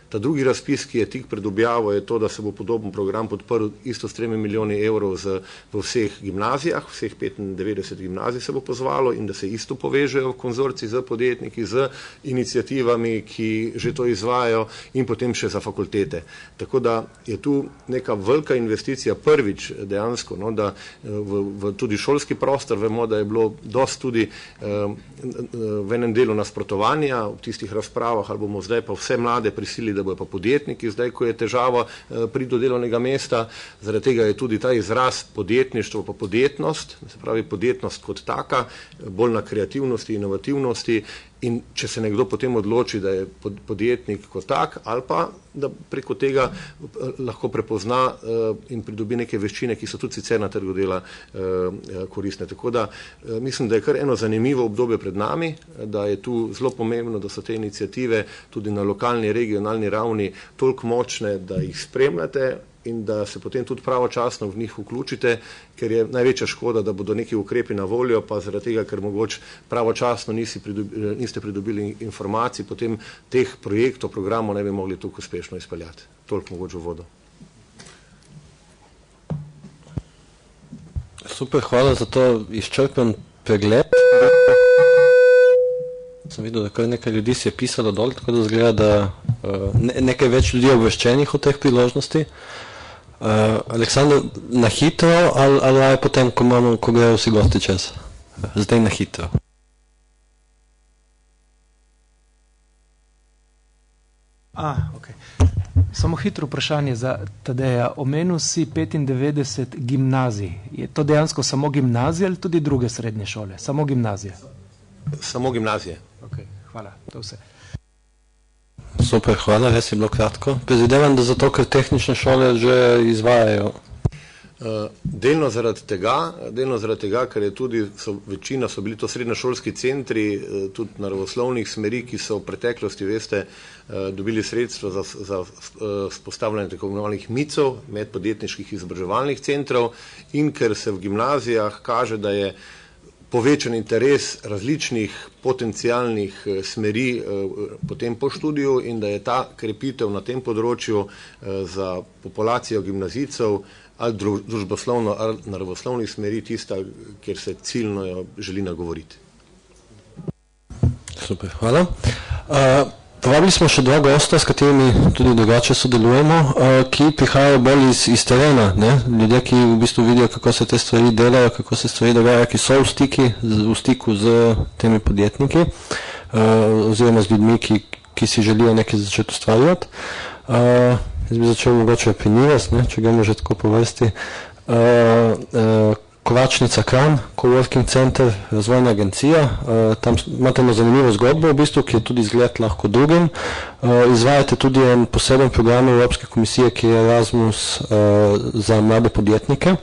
Ta drugi razpis, ki je tik pred objavo, je to, da se bo podoben program podprl isto s 3 milijoni evrov v vseh gimnazijah, vseh 95 gimnazij se bo pozvalo in da se isto povežejo v konzorcij z podjetniki, z iniciativami, ki že to izvajajo in potem še za fakultete. Tako da je tu neka velika investicija prvič dejansko, no, da v tudi šolski prostor vemo, da je bilo dosti tudi v enem delu nasprotovanja v tistih razpravah, ali bomo zdaj pa vse mlade prisili, da bojo pa podjetniki, zdaj, ko je težava priti do delovnega mesta. Zaradi tega je tudi ta izraz podjetništvo pa podjetnost, se pravi podjetnost kot taka, bolj na kreativnosti, inovativnosti. In če se nekdo potem odloči, da je podjetnik kot tak, ali pa da preko tega lahko prepozna in pridobi neke veščine, ki so tudi sicer na trgu dela koristne. Tako da mislim, da je kar eno zanimivo obdobje pred nami, da je tu zelo pomembno, da so te iniciative tudi na lokalni, regionalni ravni toliko močne, da jih spremljate in da se potem tudi pravočasno v njih vključite, ker je največja škoda, da bodo neki ukrepi na voljo, pa zaradi tega, ker mogoče pravočasno niste pridobili informacij, potem teh projektov, programov ne bi mogli toliko uspešno izpeljati. Toliko mogoče v vodo. Super, hvala za to izčrpen pregled. Sem videl, da kar nekaj ljudi si je pisalo dol, tako da zgleda, da nekaj več ljudi je obveščenih o teh priložnosti. Aleksandar, na hitro ali je potem, ko grejo vsi gosti čez? Zdaj na hitro. Ok. Samo hitro vprašanje za Tadeja. Omenil si 95 gimnazij. Je to dejansko samo gimnazija ali tudi druge srednje šole? Samo gimnazije? Samo gimnazije. Ok, hvala. To vse. Super, hvala, res je bilo kratko. Predvidevam, da zato, ker tehnične šole že izvajajo. Delno zaradi tega, ker je tudi večina so bili to srednješolski centri, tudi naravoslovnih smeri, ki so v preteklosti, veste, dobili sredstva za vzpostavljanje tako imenovanih MIC-ov, medpodjetniških izobraževalnih centrov, in ker se v gimnazijah kaže, da je povečan interes različnih potencialnih smeri potem po študiju in da je ta krepitev na tem področju za populacijo gimnazijcev ali družboslovno ali naravoslovnih smeri tista, kjer se ciljno želi nagovoriti. Super, hvala. Povabili smo še dva gosta, s katerimi tudi drugače sodelujemo, ki prihajajo bolj iz terena, ne? Ljudje, ki v bistvu vidijo, kako se te stvari delajo, kako se stvari dogajajo, ki so v stiku z temi podjetniki, oziroma z ljudmi, ki si želijo nekaj začeti ustvarjati. Jaz bi začel mogoče pri Nives, če gremo že tako po vrsti. Kovačnica Kranj, Coworking Center, razvojna agencija, tam imate eno zanimivo zgodbo, v bistvu, ki je tudi zgled lahko drugim. Izvajate tudi en poseben program Evropske komisije, ki je Erasmus za mlade podjetnike.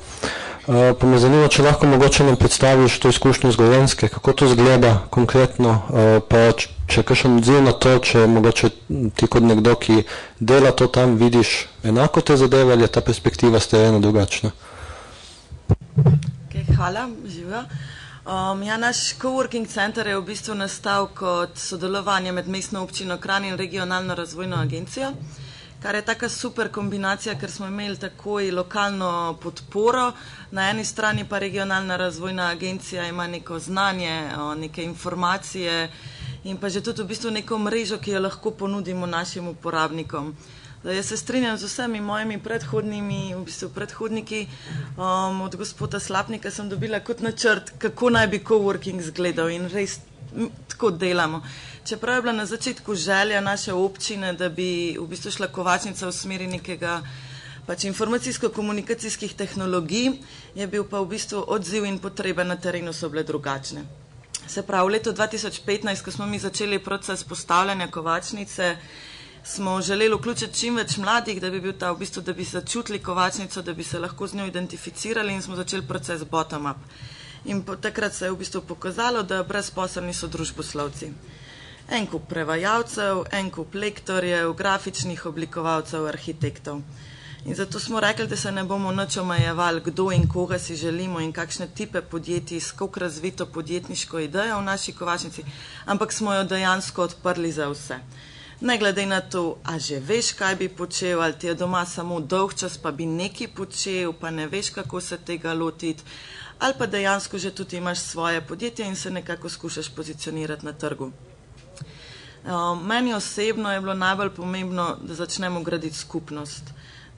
Pa me zanima, če lahko mogoče nam predstaviš to izkušnjo z Gorenjske, kako to zgleda konkretno, pa če kakšen odziv na to, če mogoče ti kot nekdo, ki dela to tam, vidiš enako te zadeve, ali je ta perspektiva s terena drugačna? Hvala, živijo. Naš coworking center je v bistvu nastal kot sodelovanje med mestno občino Kranj in regionalno razvojno agencijo, kar je taka super kombinacija, ker smo imeli takoj lokalno podporo, na eni strani pa regionalna razvojna agencija ima neko znanje, neke informacije in pa že tudi v bistvu neko mrežo, ki jo lahko ponudimo našim uporabnikom. Jaz se strinjam z vsemi mojimi predhodniki, od gospoda Slapnika sem dobila kot načrt, kako naj bi coworking izgledal in res tako delamo. Čeprav je bila na začetku želja naše občine, da bi v bistvu šla Kovačnica v smeri nekega informacijsko-komunikacijskih tehnologij, je bil pa v bistvu odziv in potrebe na terenu so bile drugačne. Se pravi, v letu 2015, ko smo mi začeli proces postavljanja Kovačnice, smo želeli vključiti čim več mladih, da bi bil ta v bistvu, da bi začutili Kovačnico, da bi se lahko z njo identificirali in smo začeli proces bottom-up. In takrat se je v bistvu pokazalo, da brezposelni so družboslovci. En kup prevajalcev, en kup lektorjev, grafičnih oblikovalcev, arhitektov. In zato smo rekli, da se ne bomo nič omejevali, kdo in koga si želimo in kakšne tipe podjetij, s koliko razvito podjetniško idejo v naši Kovačnici, ampak smo jo dejansko odprli za vse. Ne glede na to, a že veš, kaj bi počel, ali ti je doma samo dolg čas, pa bi nekaj počel, pa ne veš, kako se tega lotiti, ali pa dejansko že tudi imaš svoje podjetje in se nekako skušaš pozicionirati na trgu. Meni osebno je bilo najbolj pomembno, da začnemo graditi skupnost,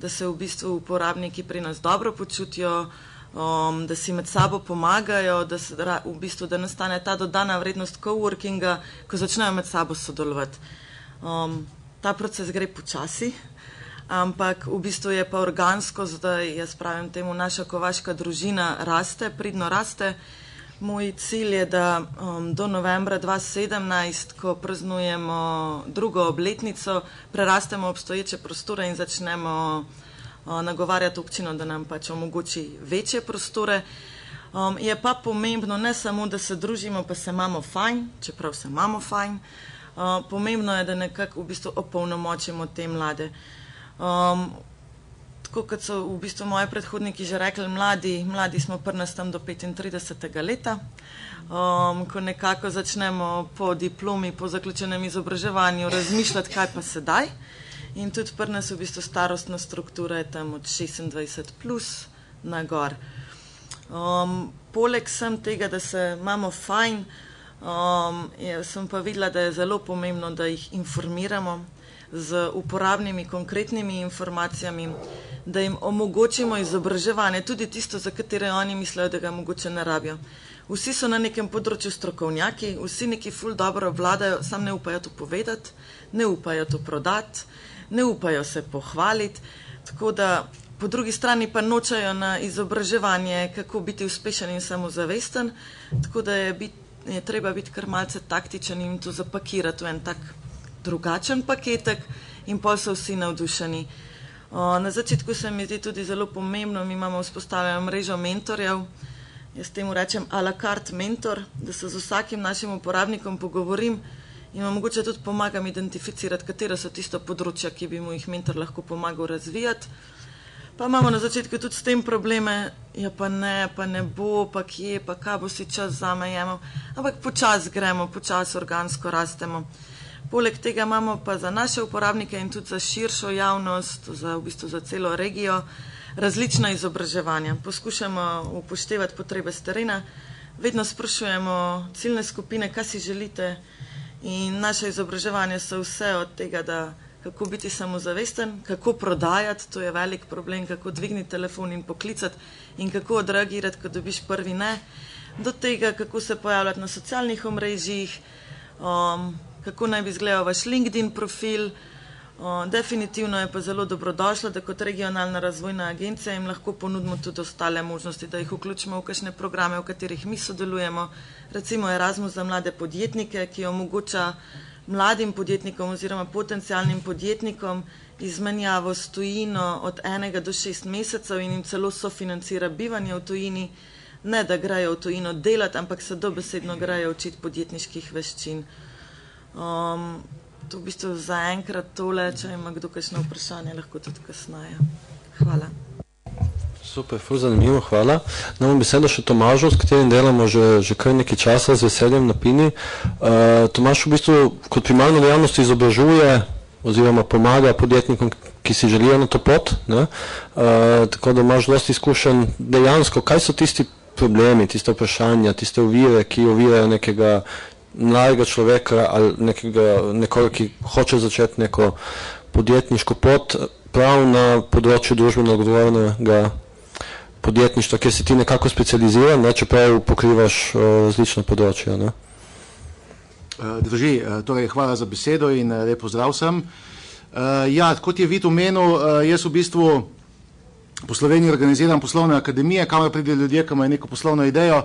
da se v bistvu uporabniki pri nas dobro počutijo, da si med sabo pomagajo, da nastane ta dodana vrednost coworkinga, ko začnejo med sabo sodelovati. Ta proces gre počasi, ampak v bistvu je pa organsko zdaj, jaz pravim temu, naša kovaška družina raste, pridno raste. Moj cilj je, da do novembra 2017, ko praznujemo drugo obletnico, prerastemo obstoječe prostore in začnemo nagovarjati občino, da nam pač omogoči večje prostore. Je pa pomembno ne samo, da se družimo, pa se imamo fajn, čeprav se imamo fajn, pomembno je, da nekako v bistvu opolnomočimo te mlade. Tako kot so v bistvu moji predhodniki že rekli, mladi smo pri nas tam do 35. leta, ko nekako začnemo po diplomi, po zaključenem izobraževanju razmišljati, kaj pa sedaj. In tudi pri nas v bistvu starostna struktura je tam od 26 plus na gor. Poleg sem tega, da se imamo fajn, sem pa videla, da je zelo pomembno, da jih informiramo z uporabnimi, konkretnimi informacijami, da jim omogočimo izobraževanje, tudi tisto, za katere oni mislijo, da ga mogoče ne rabijo. Vsi so na nekem področju strokovnjaki, vsi neki ful dobro vladajo, sam ne upajo to povedati, ne upajo to prodati, ne upajo se pohvaliti, tako da po drugi strani pa nočajo na izobraževanje, kako biti uspešen in samozavesten, tako da je treba biti kar malce taktičen in to zapakirati v en tak drugačen paketek in pol so vsi navdušeni. Na začetku se mi zdi tudi zelo pomembno, mi imamo vzpostavljeno mrežo mentorjev, jaz temu rečem a la carte mentor, da se z vsakim našim uporabnikom pogovorim in vam mogoče tudi pomagam identificirati, katera so tisto področja, ki bi mu jih mentor lahko pomagal razvijati. Pa imamo na začetku tudi s tem probleme, ja pa ne bo, pa kje, pa kaj bo si čas zame jemal, ampak počas gremo, počas organsko rastemo. Poleg tega imamo pa za naše uporabnike in tudi za širšo javnost, v bistvu za celo regijo, različna izobraževanja. Poskušamo upoštevati potrebe s terena, vedno sprašujemo ciljne skupine, kaj si želite, in naše izobraževanja so vse od tega, da kako biti samozavesten, kako prodajati, to je velik problem, kako dvigniti telefon in poklicati in kako odreagirati, ko dobiš prvi ne, do tega, kako se pojavljati na socialnih omrežjih, kako naj bi izgledal vaš LinkedIn profil. Definitivno je pa zelo dobrodošlo, da kot regionalna razvojna agencija jim lahko ponudimo tudi ostale možnosti, da jih vključimo v kakšne programe, v katerih mi sodelujemo. Recimo Erasmus za mlade podjetnike, ki omogoča mladim podjetnikom oziroma potencialnim podjetnikom izmenjavo s tujino od 1 do 6 mesecev in jim celo sofinancira bivanje v tujini, ne da grejo v tujino delati, ampak se dobesedno grejo učiti podjetniških veščin. To v bistvu zaenkrat tole, če ima kdo kakšno vprašanje, lahko tudi kasneje. Hvala. Super, ful zanimivo, hvala. Damo besedo še Tomažu, s katerim delamo že kar nekaj časa z veseljem na Pini. Tomaž v bistvu kot primarno dejavnost izobražuje oziroma pomaga podjetnikom, ki si želijo na to pot, ne? Tako da imaš dosti izkušenj dejansko. Kaj so tisti problemi, tiste vprašanja, tiste ovire, ki ovirajo nekega mladega človeka ali nekoga, ki hoče začeti neko podjetniško pot prav na področju družbeno odgovornega podjetništva, kjer si ti nekako specializiran, ne, čeprav pokrivaš različna področja. Ne? Drži, torej hvala za besedo in lep pozdrav vsem. Ja, kot je Vid omenil, jaz v bistvu po Sloveniji organiziram poslovne akademije, kamor pridejo ljudje, ki imajo neko poslovno idejo,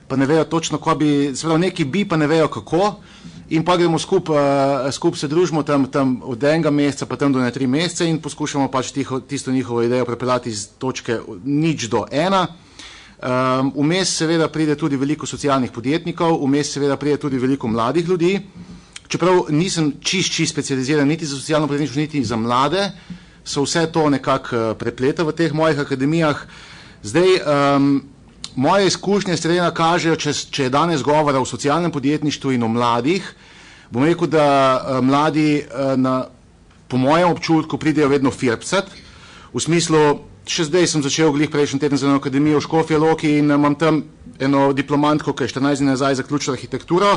pa ne vejo točno, ko bi, seveda neki bi, pa ne vejo kako, in pa gremo skup se družimo tam od 1 meseca pa tam do 3 mesece in poskušamo pač tisto njihovo idejo prepeljati iz točke 0 do 1. Vmes seveda pride tudi veliko socialnih podjetnikov, vmes seveda pride tudi veliko mladih ljudi, čeprav nisem čist specializiran niti za socialno podjetništvo, niti za mlade, so vse to nekako prepleta v teh mojih akademijah. Zdaj, moje izkušnje s terena kažejo, če je danes govora o socialnem podjetništvu in o mladih, bom rekel, da mladi po mojem občutku pridejo vedno firpcat, v smislu, še zdaj sem začel glih prejšnji teden za eno akademijo v Škofji Loki in imam tam eno diplomantko, ki je 14 dni nazaj zaključila arhitekturo,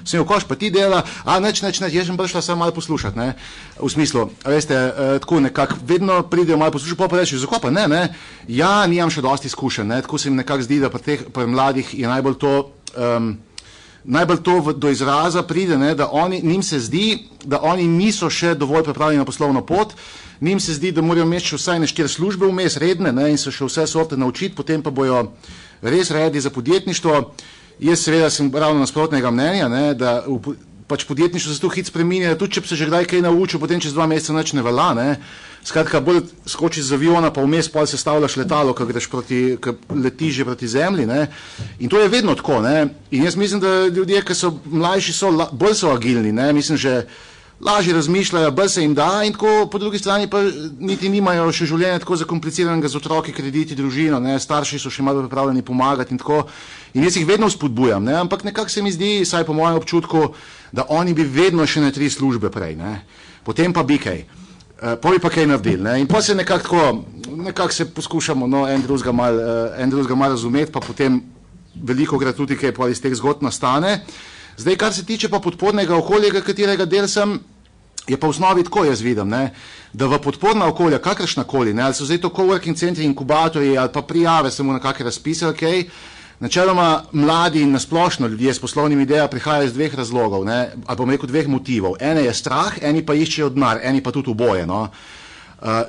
sem jo koš pa ti dela, nič, jaz sem prišla samo malo poslušati, ne, v smislu, veste, tako nekako, vedno pridejo malo poslušati, pa reči, zakaj pa ne, ja, nimam še dosti izkušenj, ne, tako se mi nekako zdi, da pri mladih je najbolj to do izraza pride, ne, da njim se zdi, da oni niso še dovolj pripravljeni na poslovno pot, njim se zdi, da morajo imeti še vsaj 4 službe vmes redne, ne, in se še vse sorte naučiti, potem pa bojo res redi za podjetništvo. Jaz seveda sem ravno nasprotnega mnenja, ne, da pač podjetništvo se tu hitro spreminja, tudi če bi se že kdaj kaj naučil, potem čez 2 meseca nič ne velja, ne. Skratka, bolj skočiš z aviona, pa vmes pol sestavljaš letalo, ko letiš že proti zemlji, ne. In to je vedno tako, ne. In jaz mislim, da ljudje, ki so mlajši, bolj so agilni, ne, mislim, že lažje razmišljajo, bolj se jim da in tako po drugi strani pa niti nimajo še življenja tako zakompliciranega z otroki, krediti, družino, ne, starši so še malo pripravljeni pomagati in tako. In jaz jih vedno spodbujam, ne, ampak nekako se mi zdi, saj po mojem občutku, da oni bi vedno še na 3 službe prej, ne. Potem pa bi kaj. Pa bi pa kaj naredili, ne. In pa se nekako se poskušamo, no, en drugega malo razumeti, pa potem veliko krat tudi kaj pa iz teh zgodb nastane. Zdaj, kar se tiče pa podpornega okolja, katerega del sem, je pa v osnovi tako jaz vidim, ne, da v podporna okolja, kakršnakoli, ne, ali so zdaj to coworking centri, inkubatorji ali pa prijave samo na kakšne razpise, okay, načeloma mladi in nasplošno ljudje s poslovnimi idejami prihajajo iz 2 razlogov, ne, ali bom rekel 2 motivov. Ene je strah, eni pa iščejo denar, eni pa tudi oboje, no.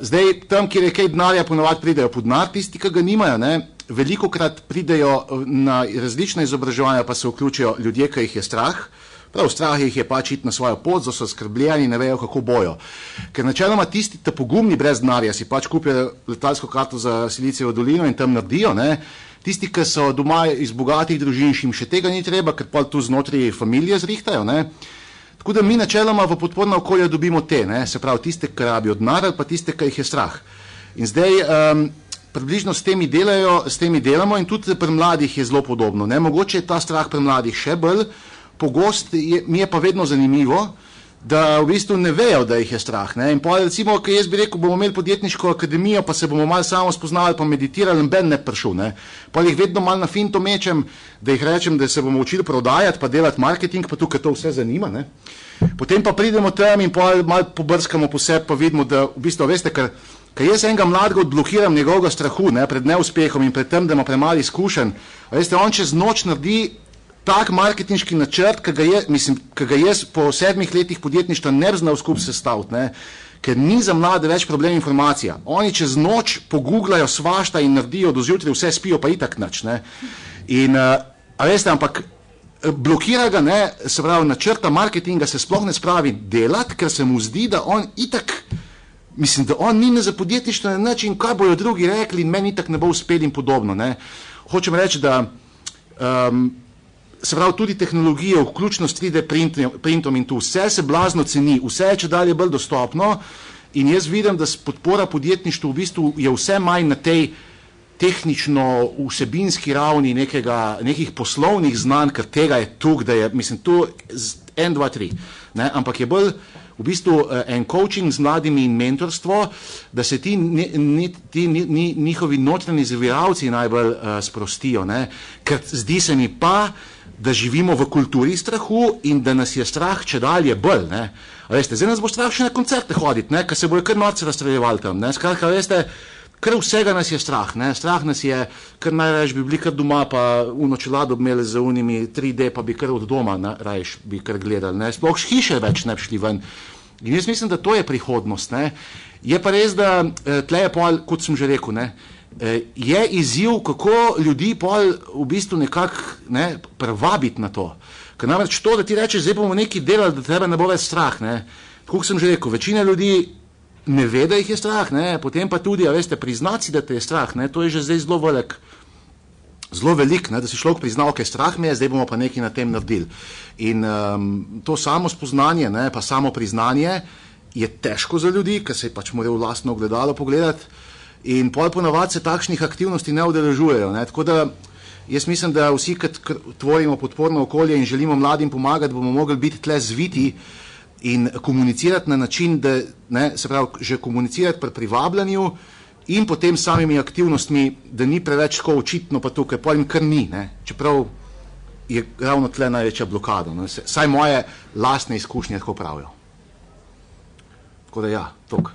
Zdaj, tam, kjer je kaj denarja, ponavadi pridejo po denar, tisti, ki ga nimajo, ne, veliko krat pridejo na različna izobraževanja, pa se vključijo ljudje, ki jih je strah, Prav, strah jih je pač iti na svojo pot, so skrbljeni, ne vejo, kako bojo. Ker načeloma tisti pogumni brez denarja si pač kupijo letalsko karto za Silicijevo dolino in tam naredijo, ne. Tisti, ki so doma iz bogatih družin, jim še tega ni treba, ker pa tu znotraj familije zrihtajo, ne. Tako da mi načeloma v podporna okolja dobimo te, ne, se pravi tiste, ki rabijo denar, ali pa tiste, ki jih je strah. In zdaj približno s temi delamo in tudi pri mladih je zelo podobno, ne. Mogoče je ta strah pri mladih še bolj pogost, mi je pa vedno zanimivo, da v bistvu ne vejo, da jih je strah, ne. In pa recimo, ker jaz bi rekel, bomo imeli podjetniško akademijo, pa se bomo malo samo spoznali, pa meditirali, ben ne prišel, ne. Pa jih vedno malo na finto mečem, da jih rečem, da se bomo učili prodajati, pa delati marketing, pa tukaj to vse zanima, ne. Potem pa pridemo tam in pa malo pobrskamo po sebi, pa vidimo, da v bistvu, veste, ker jaz enega mladega odblokiram njegovega strahu, ne, pred neuspehom in pred tem, da ima premalo izkušenj, veste, on čez noč naredi tak marketinški načrt, ki ga jaz po 7 letih podjetništva ne bi znal skupaj sestaviti, ne, ker ni za mlade več problem informacija. Oni čez noč pogooglajo svašta in naredijo do zjutraj, vse spijo pa itak nič, ne. In, a veste, ampak blokira ga, ne, se pravi, načrta marketinga se sploh ne spravi delati, ker se mu zdi, da on itak, da on ni za podjetništvo na način, kaj bojo drugi rekli in meni itak ne bo uspel in podobno, ne. Hočem reči, da se pravi, tudi tehnologije, vključno s 3D printom in tu, vse se blazno ceni, vse je čedalje bolj dostopno in jaz vidim, da podpora podjetništvu v bistvu je vse manj na tej tehnično vsebinski ravni nekih poslovnih znanj, ker tega je tukaj, da je, tu 1, 2, 3, ne, ampak je bolj v bistvu en coaching z mladimi in mentorstvo, da se ti njihovi notranji zaviralci najbolj sprostijo, ne, ker zdi se mi pa, da živimo v kulturi strahu in da nas je strah čedalje bolj, ne. A veste, zdaj nas bo strah še na koncerte hoditi, ne, ker se bojo kar norce razstreljevali tam, ne, skratka, veste, kar vsega nas je strah, ne, strah nas je, kar najraje bi bili kar doma, pa uno čelado bi imeli za unimi 3D, pa bi kar od doma raje bi kar gledali, ne, sploh hiše več ne bi šli ven. In jaz mislim, da to je prihodnost, ne. Je pa res, da tle je pol, kot sem že rekel, ne, je izziv, kako ljudi pol v bistvu nekako privabiti na to. Ker namreč to, da ti rečeš, zdaj bomo nekaj delali, da tebe ne bo več strah, ne. Tako sem že rekel, večina ljudi ne ve, da jih je strah, ne, potem pa tudi, a veste, priznati si, da te je strah, ne, to je že zdaj zelo velik, ne, da si človek priznal, ok, strah me je, zdaj bomo pa nekaj na tem naredili. In to samo spoznanje, ne, pa samo priznanje je težko za ljudi, ker se pač morajo v lastno ogledalo pogledati in pol ponavadi se takšnih aktivnosti ne udeležujejo, ne, tako da jaz mislim, da vsi, ki tvorimo podporno okolje in želimo mladim pomagati, bomo mogli biti tle zviti in komunicirati na način, da, ne, se pravi, že komunicirati pri privabljanju in potem samimi aktivnostmi, da ni preveč tako očitno pa tukaj, potem kar ni, ne, čeprav je ravno tle največja blokada, ne, saj moje lastne izkušnje tako pravijo. Tako da ja, toliko.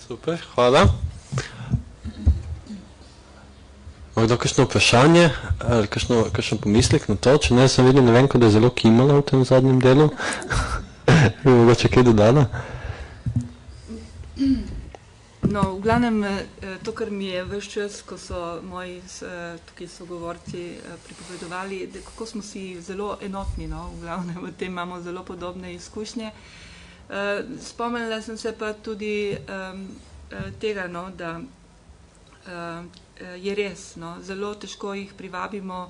Super, hvala. Morda kakšno vprašanje ali kakšen pomislek na to, če ne, sem videl Nevenko, da je zelo kimala v tem zadnjem delu. Bi mogoče kaj dodala? No, v glavnem, to, kar mi je ves čas, ko so moji tukaj sogovorci pripovedovali, kako smo si zelo enotni, no, v glavnem, v tem imamo zelo podobne izkušnje. Spomnila sem se pa tudi tega, no, da je res, no, zelo težko jih privabimo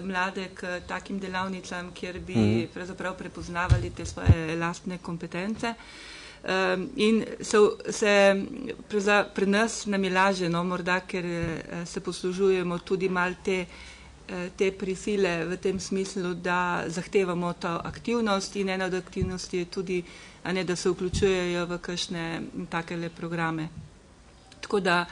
mlade k takim delavnicam, kjer bi pravzaprav prepoznavali te svoje lastne kompetence. In pri nas nam je lažje, no, morda, ker se poslužujemo tudi mal te prisile v tem smislu, da zahtevamo to aktivnost in ena od aktivnosti je tudi, a ne, da se vključujejo v kakšne takele programe. Tako da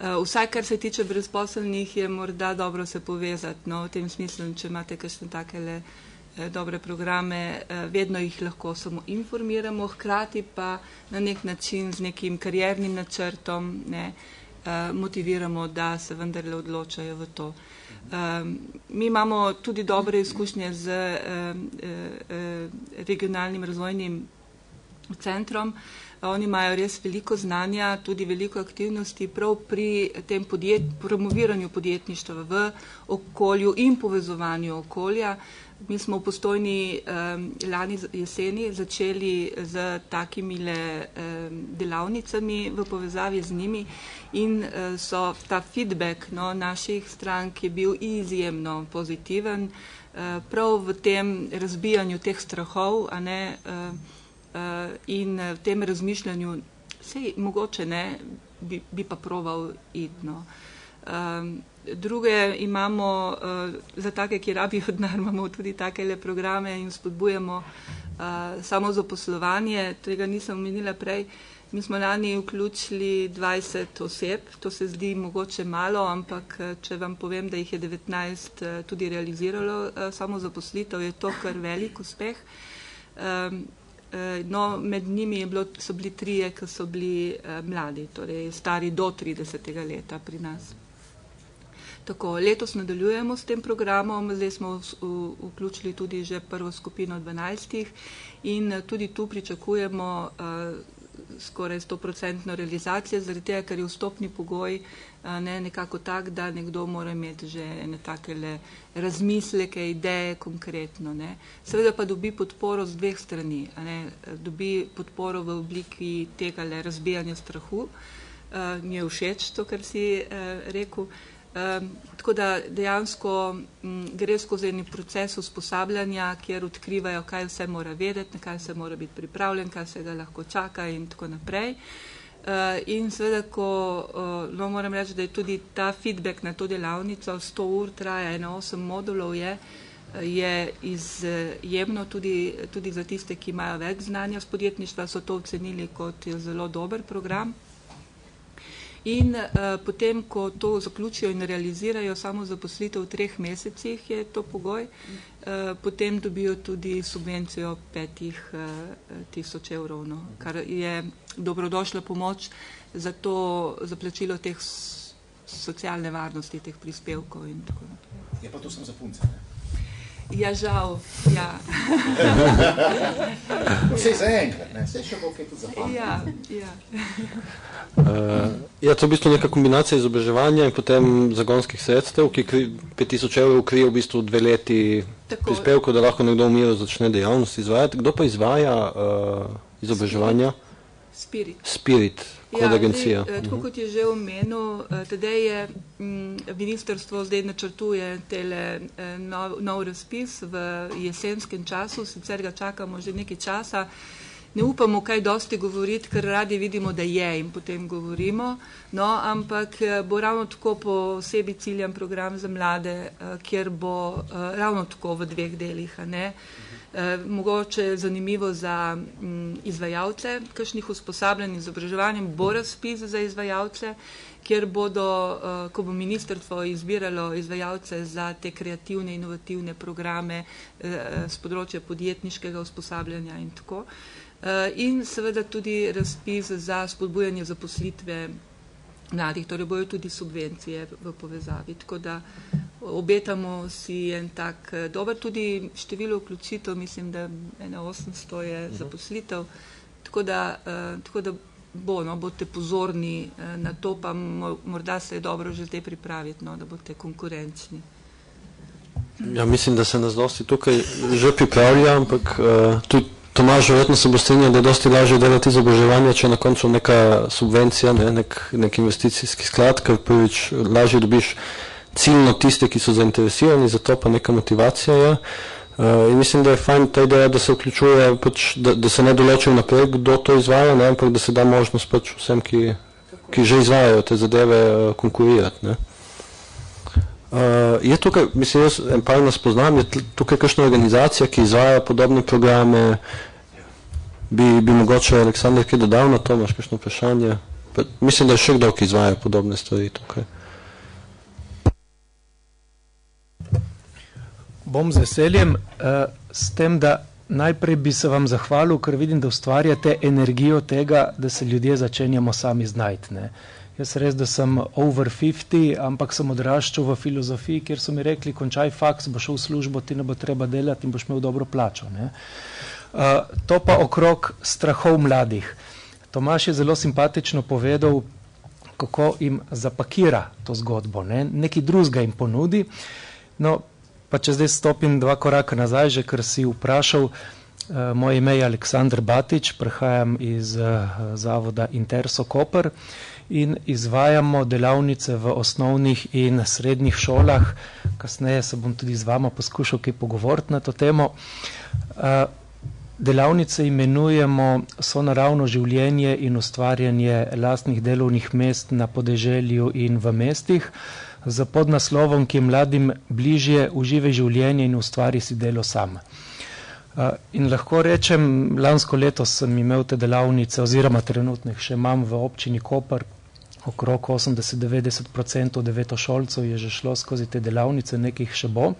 vsaj, kar se tiče brezposelnih, je morda dobro se povezati, no, v tem smislu, če imate kakšne takele dobre programe, vedno jih lahko samo informiramo, hkrati pa na nek način z nekim kariernim načrtom, ne, motiviramo, da se vendarle odločajo v to. Mi imamo tudi dobre izkušnje z regionalnim razvojnim centrom. Oni imajo res veliko znanja, tudi veliko aktivnosti prav pri tem promoviranju podjetništva v okolju in povezovanju okolja. Mi smo v Postojni lani jeseni začeli z takimi delavnicami v povezavi z njimi in so ta feedback naših strank je bil izjemno pozitiven, prav v tem razbijanju teh strahov, a ne, in v tem razmišljanju, sej mogoče ne, bi pa proval iti. Druge imamo, za take, ki rabijo denar, imamo tudi takele programe in spodbujamo samo zaposlovanje, tega nisem omenila prej. Mi smo lani vključili 20 oseb, to se zdi mogoče malo, ampak če vam povem, da jih je 19 tudi realiziralo samo zaposlitev, je to kar velik uspeh. No, med njimi so bili 3, ki so bili mladi, torej stari do 30. leta pri nas. Tako, letos nadaljujemo s tem programom, zdaj smo vključili tudi že prvo skupino 12 in tudi tu pričakujemo skoraj 100% realizacije, zaradi tega, ker je vstopni pogoj nekako tak, da nekdo mora imeti že ene takele razmisleke, ideje konkretno. Seveda pa dobi podporo z 2 strani. Dobi podporo v obliki tega razbijanja strahu. Mi je všeč to, kar si rekel. Tako da dejansko gre skozi en proces usposabljanja, kjer odkrivajo, kaj vse mora vedeti, na kaj se mora biti pripravljen, kaj se ga lahko čaka in tako naprej. In seveda, moram reči, da je tudi ta feedback na to delavnico, 100 ur traja, 8 modulov je izjemno tudi za tiste, ki imajo več znanja z podjetništva, so to ocenili kot zelo dober program. In potem, ko to zaključijo in realizirajo samo zaposlitev v 3 mesecih, je to pogoj, potem dobijo tudi subvencijo 5,000 evrov, kar je dobrodošla pomoč za plačilo teh socialne varnosti, teh prispevkov in tako naprej. Je pa to samo za punce, ne? Ja, žal, ja. Vse za enkrat, ne? Vse še bo kaj tudi za fanta. Ja. Ja, to je v bistvu neka kombinacija izobraževanja in potem zagonskih sredstev, ki 5,000 evrov krije v bistvu 2 leti prispevkov, da lahko nekdo v miru začne dejavnost izvajati. Kdo pa izvaja izobraževanja? Spirit, kot agencija. Tako kot je že omenil, tedaj je ministrstvo zdaj načrtuje nov razpis v jesenskem času, sicer ga čakamo že nekaj časa. Ne upamo kaj dosti govoriti, ker radi vidimo, da je in potem govorimo, ampak bo ravno tako posebej ciljan program za mlade, kjer bo ravno tako v 2 delih, mogoče zanimivo za izvajalce, kakšnih usposabljanj in izobraževanj bo razpis za izvajalce, kjer ko bo ministrstvo izbiralo izvajalce za te kreativne, inovativne programe z področja podjetniškega usposabljanja in tako. In seveda tudi razpis za spodbujanje zaposlitve mladih, torej bojo tudi subvencije v povezavi. Tako da obetamo si en tak dober, tudi število vključitev, mislim, da 800 je zaposlitev, tako da boste pozorni na to, pa morda se je dobro že zdaj pripraviti, da boste konkurenčni. Ja, mislim, da se nas dosti tukaj že pripravlja, ampak tudi Tomaž, verjetno se bo strinjal, da je dosti lažje delati izobraževanje, če je na koncu neka subvencija, nek investicijski sklad, ker prvič lažje dobiš ciljno tiste, ki so zainteresirani, zato pa neka motivacija je. In mislim, da je fajn ta ideja, da se vključuje, da se ne določi naprej, kdo to izvaja, ampak da se da možnost vsem, ki že izvajajo te zadeve, konkurirati. Je tukaj, mislim, jaz en par nas poznam, je tukaj kakšna organizacija, ki izvaja podobne programe, bi mogoče Aleksandar kaj dodal na to, imaš kakšno vprašanje? Mislim, da je še kdo, ki izvaja podobne stvari tukaj. Bom z veseljem, s tem, da najprej bi se vam zahvalil, ker vidim, da ustvarjate energijo tega, da se ljudje začenjamo sami znajti. Jaz res, da sem over 50, ampak sem odraščal v filozofiji, kjer so mi rekli, končaj faks, boš šel v službo, ti ne bo treba delati in boš imel dobro plačo. To pa okrog strahov mladih. Tomaž je zelo simpatično povedal, kako jim zapakira to zgodbo, ne? Nekaj drugega jim ponudi. No, pa če zdaj stopim 2 koraka nazaj, že ker si vprašal, moje ime je Aleksandr Batič, prihajam iz zavoda Interso Koper in izvajamo delavnice v osnovnih in srednjih šolah. Kasneje se bom tudi z vama poskušal kaj pogovoriti na to temo. Delavnice imenujemo sonaravno življenje in ustvarjanje lastnih delovnih mest na podeželju in v mestih, z podnaslovom, ki je mladim bližje, uživaj življenje in ustvari si delo sam. In lahko rečem, lansko leto sem imel te delavnice, oziroma trenutno jih še imam v občini Koper, okrog 80-90% devetošolcev je že šlo skozi te delavnice, nekih še bo.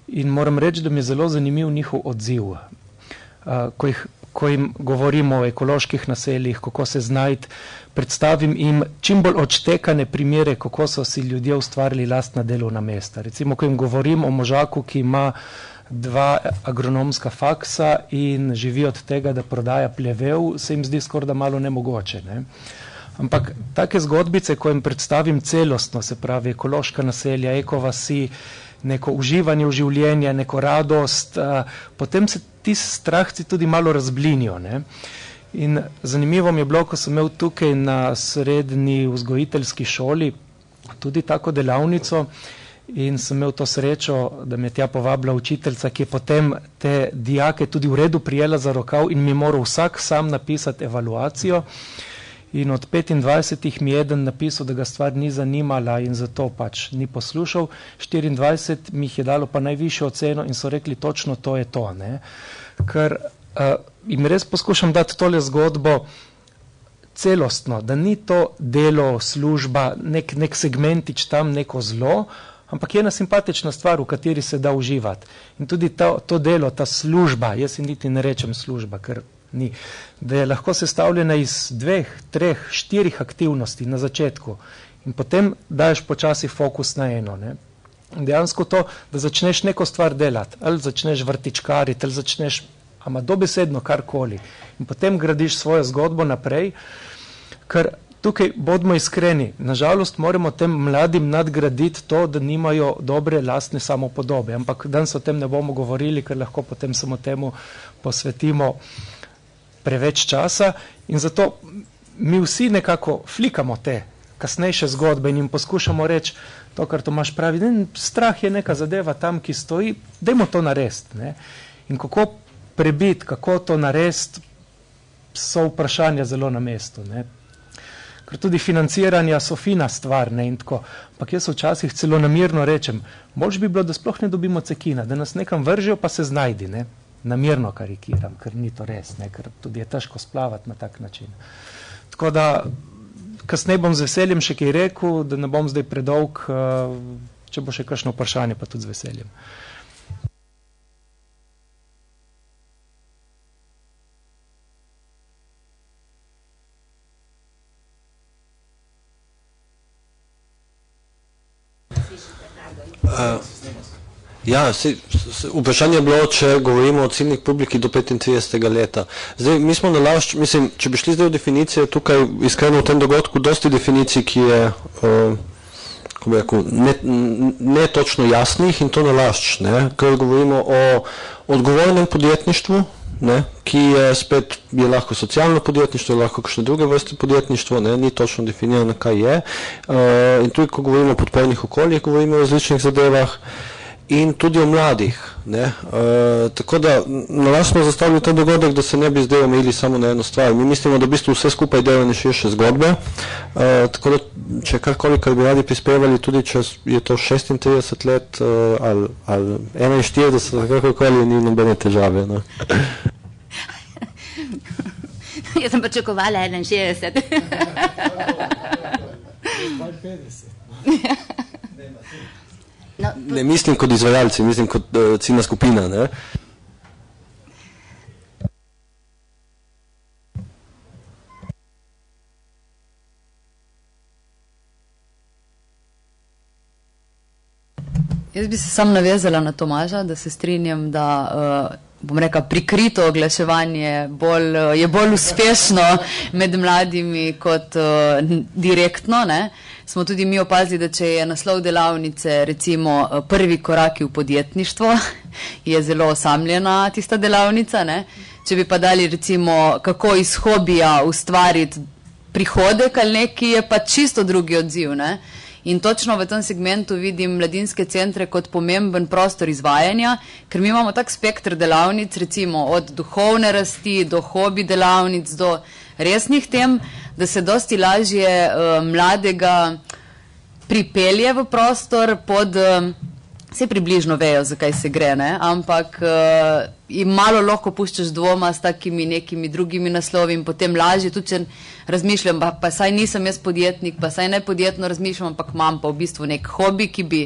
In moram reči, da mi je zelo zanimiv njihov odziv. Ko jim govorimo o ekoloških naseljih, kako se znajti, predstavim jim čim bolj odštekane primere, kako so si ljudje ustvarili lastna delovna mesta. Recimo, ko jim govorim o možaku, ki ima 2 agronomska faksa in živi od tega, da prodaja plevel, se jim zdi skoraj da malo nemogoče. Ne? Ampak take zgodbice, ko jim predstavim celostno, se pravi ekološka naselja, ekovasi, neko uživanje v življenje, neko radost, potem se ti strahci tudi malo razblinijo. Ne? In zanimivo mi je bilo, ko sem imel tukaj na srednji vzgojiteljski šoli tudi tako delavnico in sem imel to srečo, da me tja povabila učiteljica, ki je potem te dijake tudi v redu prijela za rokav in mi moral vsak sam napisati evaluacijo. In od 25 mi je eden napisal, da ga stvar ni zanimala in zato pač ni poslušal. 24 mi jih je dalo pa najvišjo oceno in so rekli, točno to je to. Ne? Ker jim res poskušam dati tole zgodbo celostno, da ni to delo, služba, nek segmentič tam, neko zlo, ampak je ena simpatična stvar, v kateri se da uživati. In tudi to delo, ta služba, jaz si niti ne rečem služba, ker ni, da je lahko sestavljena iz 2, 3, 4 aktivnosti na začetku in potem daješ počasi fokus na eno. Ne? Dejansko to, da začneš neko stvar delati, ali začneš vrtičkariti, ali začneš dobesedno karkoli in potem gradiš svojo zgodbo naprej, ker tukaj bodimo iskreni, nažalost moramo tem mladim nadgraditi to, da nimajo dobre lastne samopodobe, ampak danes o tem ne bomo govorili, ker lahko potem samo temu posvetimo preveč časa in zato mi vsi nekako flikamo te kasnejše zgodbe in jim poskušamo reči to, kar Tomaž pravi, strah je neka zadeva tam, ki stoji, dajmo to narediti. Ne? In kako prebiti, kako to narediti, so vprašanja zelo na mestu. Ne? Ker tudi financiranja so fina stvar, ne, in tako. Ampak jaz včasih celo namirno rečem, boljš bi bilo, da sploh ne dobimo cekina, da nas nekam vržejo, pa se znajdi, ne. Namirno karikiram, ker ni to res, ne, ker tudi je težko splavati na tak način. Tako da, kasneje bom z veseljem še kaj rekel, da ne bom zdaj predolg, če bo še kakšno vprašanje, pa tudi z veseljem. Vprašanje je bilo, če govorimo o ciljnih publiki do 35. leta. Zdaj, mi smo nalašč, mislim, če bi šli zdaj v definicije, tukaj iskreno v tem dogodku, dosti definicij, ki je, kako bi rekel, ne točno jasnih in to nalašč, ne, ker govorimo o odgovornem podjetništvu, ne, ki je spet, je lahko socialno podjetništvo, je lahko kakšne druge vrste podjetništvo, ne, ni točno definirano, kaj je. In tudi, ko govorimo o podpornih okoljih, govorimo o različnih zadevah in tudi o mladih. Ne. Tako da na nas smo zastavili ta dogodek, da se ne bi zdaj omejili samo na eno stvar. Mi mislimo, da v bistvu vse skupaj delajo širše zgodbe, tako da če karkoli, kar bi radi prispevali, tudi če je to 36 let ali 41, kakorkoli, ni nobene težave. Ne. Jaz sem pričakovala 61. No, ne mislim kot izvajalci, mislim kot ciljna skupina. Ne? Jaz bi se sam navezala na Tomaža, da se strinjam, da bom rekla, prikrito oglaševanje je bolj uspešno med mladimi kot direktno, ne. Smo tudi mi opazili, da če je naslov delavnice recimo prvi koraki v podjetništvo, je zelo osamljena tista delavnica, ne. Če bi pa dali recimo, kako iz hobija ustvariti prihodek ali neki, je pa čisto drugi odziv, ne. In točno v tem segmentu vidim mladinske centre kot pomemben prostor izvajanja, ker mi imamo tak spektr delavnic, recimo od duhovne rasti do hobi delavnic, do resnih tem, da se dosti lažje mladega pripelje v prostor pod, vse približno vejo, zakaj se gre, ne? Ampak jim malo lahko puščaš dvoma s takimi nekimi drugimi naslovi in potem lažje, tudi če razmišljam, pa saj nisem jaz podjetnik, pa saj ne podjetno razmišljam, ampak imam pa v bistvu nek hobi, ki bi,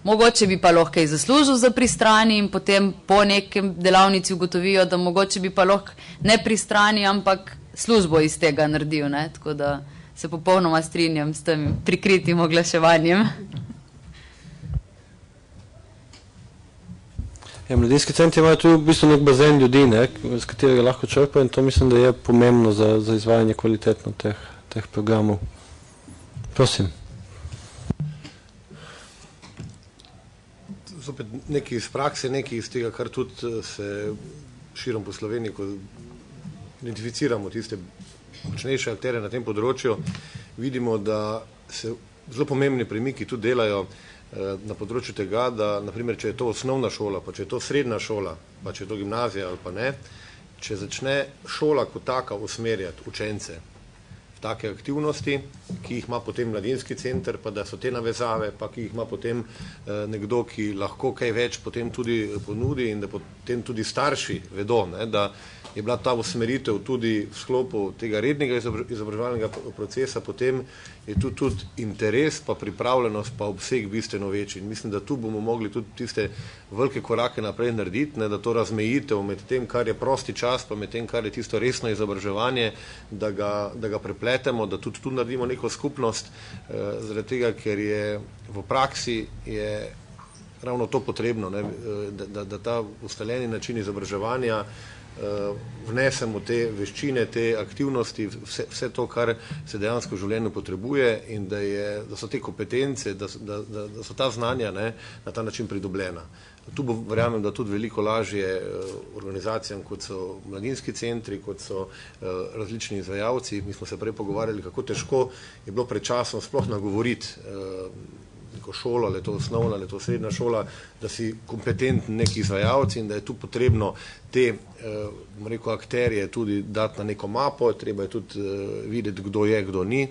mogoče bi pa lahko kaj zaslužil za pristrani in potem po nekem delavnici ugotovijo, da mogoče bi pa lahko ne pristrani, ampak službo iz tega naredil, ne? Tako da se popolnoma strinjam s tem prikritim oglaševanjem. Ja, mladinski centri imajo tu v bistvu nek bazen ljudi, ne, z katerega lahko črpajo in to mislim, da je pomembno za izvajanje kvalitetno teh programov. Prosim. Zopet nekaj iz prakse, nekaj iz tega, kar tudi se širom po Sloveniji, ko identificiramo tiste močnejše akterje na tem področju, vidimo, da se zelo pomembni premiki tudi delajo na področju tega, da naprimer, če je to osnovna šola, pa če je to srednja šola, pa če je to gimnazija ali pa ne, če začne šola kot taka usmerjati učence v take aktivnosti, ki jih ima potem mladinski center, pa da so te navezave, pa ki jih ima potem nekdo, ki lahko kaj več potem tudi ponudi in da potem tudi starši vedo, ne, da je bila ta usmeritev tudi v sklopu tega rednega izobraževalnega procesa, potem je tudi interes, pa pripravljenost, pa obseg bistveno večji. In mislim, da tu bomo mogli tudi tiste velike korake naprej narediti, ne, da to razmejitev med tem, kar je prosti čas, pa med tem, kar je tisto resno izobraževanje, da ga prepletemo, da tudi tu naredimo neko skupnost, zaradi tega, ker je v praksi je ravno to potrebno, ne, da ta ustaljeni način izobraževanja vnesemo te veščine, te aktivnosti, vse to, kar se dejansko v življenju potrebuje in da so te kompetence, da so ta znanja, ne, na ta način pridobljena. Tu verjamem, da tudi veliko lažje organizacijam, kot so mladinski centri, kot so različni izvajalci. Mi smo se prej pogovarjali, kako težko je bilo pred časom sploh nagovoriti neko šolo, ali to osnovna, ali to srednja šola, da si kompetenten neki izvajalci in da je tu potrebno te, rekel, akterje tudi dati na neko mapo, treba je tudi videti, kdo je, kdo ni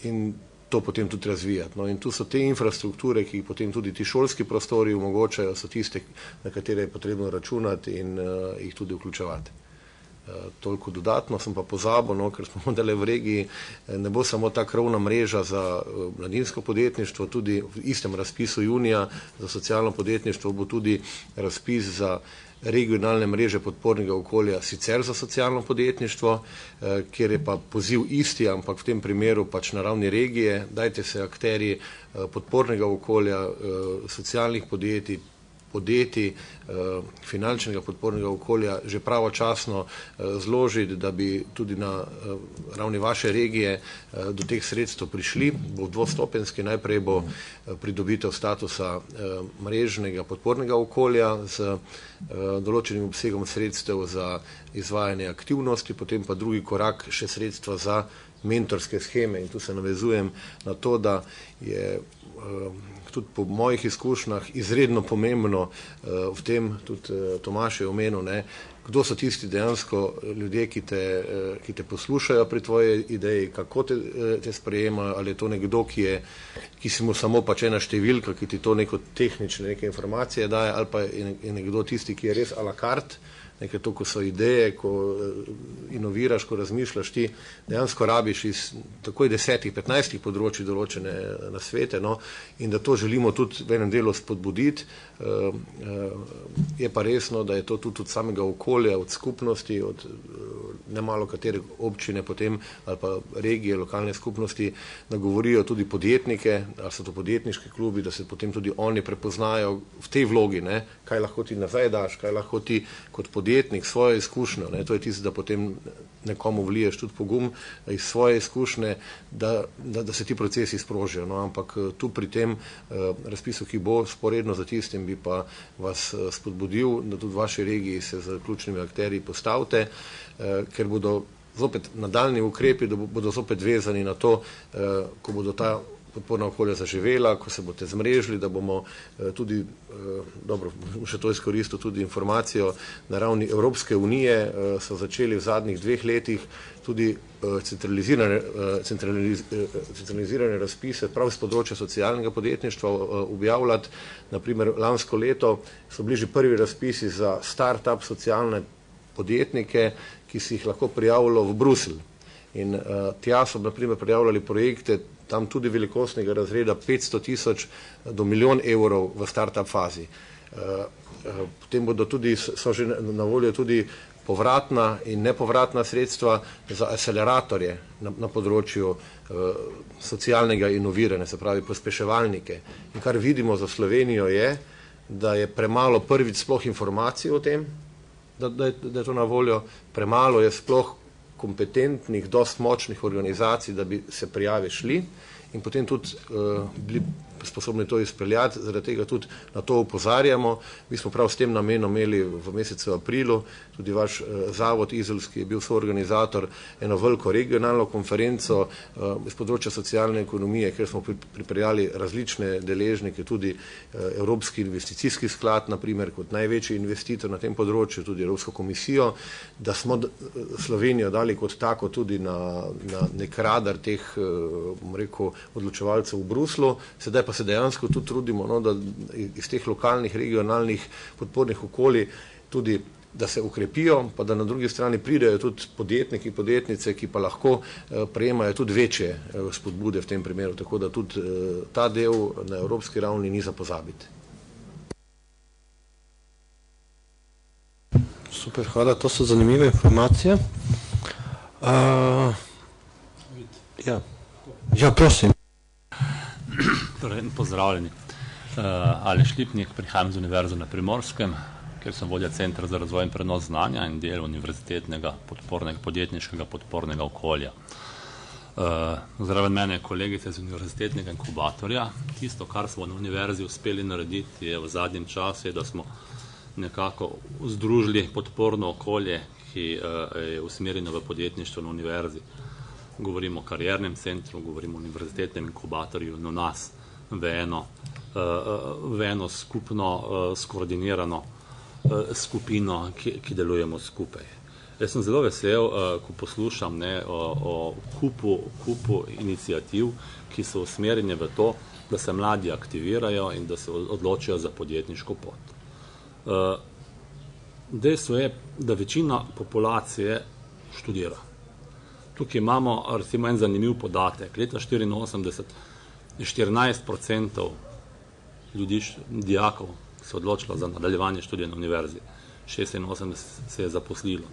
in to potem tudi razvijati. No, in tu so te infrastrukture, ki jih potem tudi ti šolski prostori omogočajo, so tiste, na katere je potrebno računati in jih tudi vključevati. Toliko dodatno sem pa pozabil, no, ker smo dali v regiji, ne bo samo ta krovna mreža za mladinsko podjetništvo, tudi v istem razpisu junija za socialno podjetništvo bo tudi razpis za regionalne mreže podpornega okolja sicer za socialno podjetništvo, kjer je pa poziv isti, ampak v tem primeru pač na ravni regije, dajte se akterji podpornega okolja, socialnih podjetij, finančnega podpornega okolja že pravočasno zložiti, da bi tudi na ravni vaše regije do teh sredstev prišli. Bo dvostopenski, najprej bo pridobitev statusa mrežnega podpornega okolja z določenim obsegom sredstev za izvajanje aktivnosti, potem pa drugi korak še sredstva za mentorske sheme. In tu se navezujem na to, da je tudi po mojih izkušnjah izredno pomembno v tem, tudi Tomaž je omenil, ne, kdo so tisti dejansko ljudje, ki te poslušajo pri tvoji ideji, kako te sprejemajo, ali je to nekdo, ki si mu samo pač ena številka, ki ti to neko tehnične neke informacije daje, ali pa je nekdo tisti, ki je res a la carte, nekaj to, ko so ideje, ko inoviraš, ko razmišljaš, ti dejansko rabiš iz takoj 10-15 področji določene nasvete, no, in da to želimo tudi v enem delu spodbuditi, je pa resno, da je to tudi od samega okolja, od skupnosti, od nemalo katere občine potem ali pa regije, lokalne skupnosti nagovorijo tudi podjetnike, ali so to podjetniški klubi, da se potem tudi oni prepoznajo v tej vlogi, ne, kaj lahko ti nazaj daš, kaj lahko ti kot podjetnik svojo izkušnjo, ne, to je tisto, da potem nekomu vliješ tudi pogum iz svoje izkušnje, da se ti procesi sprožijo. No, ampak tu pri tem razpisu, ki bo sporedno za tistim, bi pa vas spodbudil, da tudi v vaši regiji se z ključnimi akterji postavite, ker bodo zopet nadaljni ukrepi, da bodo zopet vezani na to, ko bodo ta podporna okolja zaživela, ko se boste zmrežili, da bomo tudi, dobro, še to izkoristil tudi informacijo, na ravni Evropske unije so začeli v zadnjih 2 letih tudi centralizirane razpise prav z področja socialnega podjetništva objavljati. Naprimer, lansko leto so bili že prvi razpisi za start-up socialne podjetnike, ki si jih lahko prijavilo v Bruselj. In tja so, naprimer, prijavljali projekte tam tudi velikostnega razreda 500 000 do 1 milijon evrov v start-up fazi. Potem bodo tudi, so že na voljo tudi povratna in nepovratna sredstva za akceleratorje na področju socialnega inoviranja, se pravi pospeševalnike. In kar vidimo za Slovenijo je, da je premalo prvič sploh informacij o tem, da je to na voljo, premalo je sploh kompetentnih, dost močnih organizacij, da bi se prijave šli in potem tudi bili sposobni to izpeljati, zaradi tega tudi na to opozarjamo. Mi smo prav s tem namenom imeli v mesecu aprilu, tudi vaš zavod Izolski je bil soorganizator, eno veliko regionalno konferenco iz področja socialne ekonomije, kjer smo pripeljali različne deležnike, tudi Evropski investicijski sklad, naprimer, kot največji investitor na tem področju, tudi Evropsko komisijo, da smo Slovenijo dali kot tako tudi na nek radar teh, bom rekel, odločevalcev v Bruslu. Sedaj pa se dejansko tudi trudimo, no, da iz teh lokalnih, regionalnih podpornih okolij tudi, da se ukrepijo, pa da na drugi strani pridejo tudi podjetniki, podjetnice, ki pa lahko prejemajo tudi večje spodbude v tem primeru, tako da tudi ta del na evropski ravni ni za pozabiti. Super, hvala, to so zanimive informacije. Ja, prosim. Torej, pozdravljeni. Aleš Lipnik, prihajam z Univerze na Primorskem, kjer sem vodja Centra za razvoj in prenos znanja in del univerzitetnega podjetniškega podpornega okolja. Zraven mene je kolegica iz univerzitetnega inkubatorja. Tisto, kar smo na univerzi uspeli narediti je v zadnjem času, da smo nekako združili podporno okolje, ki je usmerjeno v podjetništvo na univerzi. Govorimo o kariernem centru, govorimo o univerzitetnem inkubatorju, na nas v eno skupno, skoordinirano skupino, ki delujemo skupaj. Jaz sem zelo vesel, ko poslušam o kupu iniciativ, ki so usmerjene v to, da se mladi aktivirajo in da se odločijo za podjetniško pot. Dejstvo je, da večina populacije študira. Tukaj imamo recimo en zanimiv podatek. Leta 1984 je 14% ljudi, dijakov, se odločilo za nadaljevanje študija na univerzi. 86% se je zaposlilo.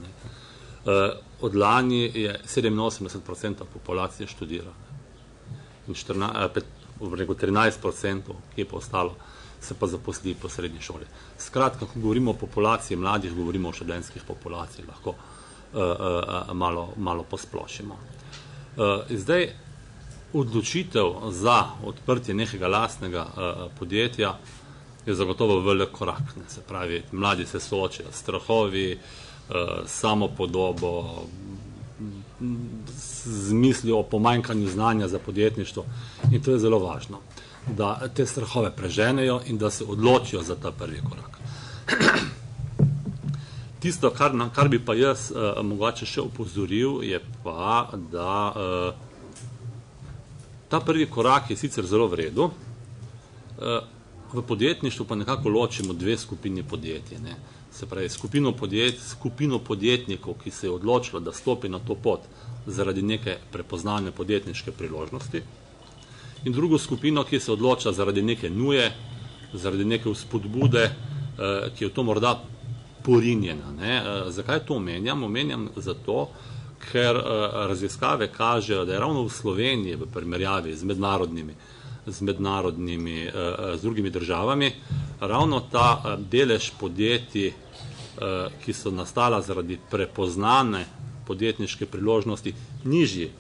Od lani je 87% populacije študira. In 13%, ki je pa ostalo, se pa zaposli po srednji šoli. Skratka, ko govorimo o populaciji mladih, govorimo o študentskih populacij, lahko malo posplošimo. Zdaj, odločitev za odprtje nekega lastnega podjetja je zagotovo velik korak. Se pravi, mladi se soočajo s strahovi, samopodobo, z mislijo o pomanjkanju znanja za podjetništvo in to je zelo važno, da te strahove preženejo in da se odločijo za ta prvi korak. Tisto, kar bi pa jaz mogoče še opozoril, je pa, da ta prvi korak je sicer zelo v redu. V podjetništvu pa nekako ločimo dve skupini podjetij. Se pravi, skupino podjetnikov, ki se je odločilo, da stopi na to pot zaradi neke prepoznane podjetniške priložnosti, in drugo skupino, ki se odloča zaradi neke nuje, zaradi neke vzpodbude, ki jo to morda porinjena. Ne. Zakaj to omenjam? Omenjam zato, ker raziskave kažejo, da je ravno v Sloveniji v primerjavi z drugimi državami, ravno ta delež podjetij, ki so nastala zaradi prepoznane podjetniške priložnosti, nižji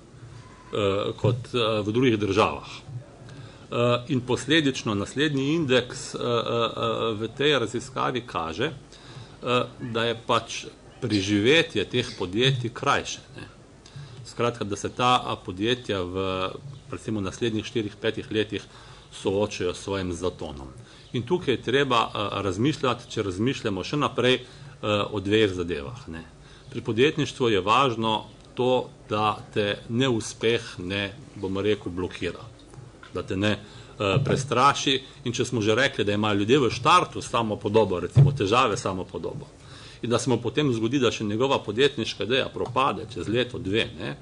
kot v drugih državah. In posledično naslednji indeks v tej raziskavi kaže, da je pač preživetje teh podjetij krajše. Ne. Skratka, da se ta podjetja predvsem v naslednjih 4-5 letih soočajo s svojim zatonom. In tukaj je treba razmišljati, če razmišljamo še naprej o dveh zadevah. Ne. Pri podjetništvu je važno to, da te neuspeh ne, bomo rekel, blokira, da te ne prestraši. In če smo že rekli, da imajo ljudje v štartu samopodobo, recimo težave samopodobo, in da se mu potem zgodi, da še njegova podjetniška ideja propade čez leto, dve, ne,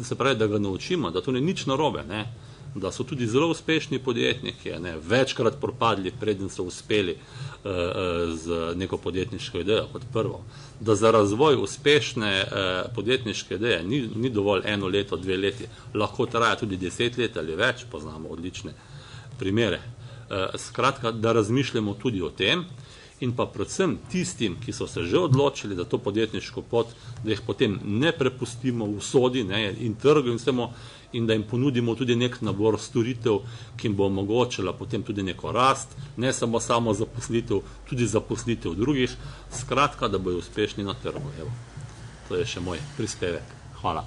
se pravi, da ga naučimo, da to ni nič narobe, ne, da so tudi zelo uspešni podjetniki, ne, večkrat propadli, preden so uspeli z neko podjetniško idejo kot prvo. Da za razvoj uspešne podjetniške ideje ni dovolj 1 leto, 2 leti, lahko traja tudi 10 let ali več, poznamo odlične primere. Skratka, da razmišljamo tudi o tem, in pa predvsem tistim, ki so se že odločili za to podjetniško pot, da jih potem ne prepustimo v sodi, ne, in trgu in vsemu, in da jim ponudimo tudi nek nabor storitev, ki jim bo omogočila potem tudi neko rast, ne samo zaposlitev, tudi zaposlitev drugih, skratka, da bojo uspešni na trgu. Evo. To je še moj prispevek. Hvala.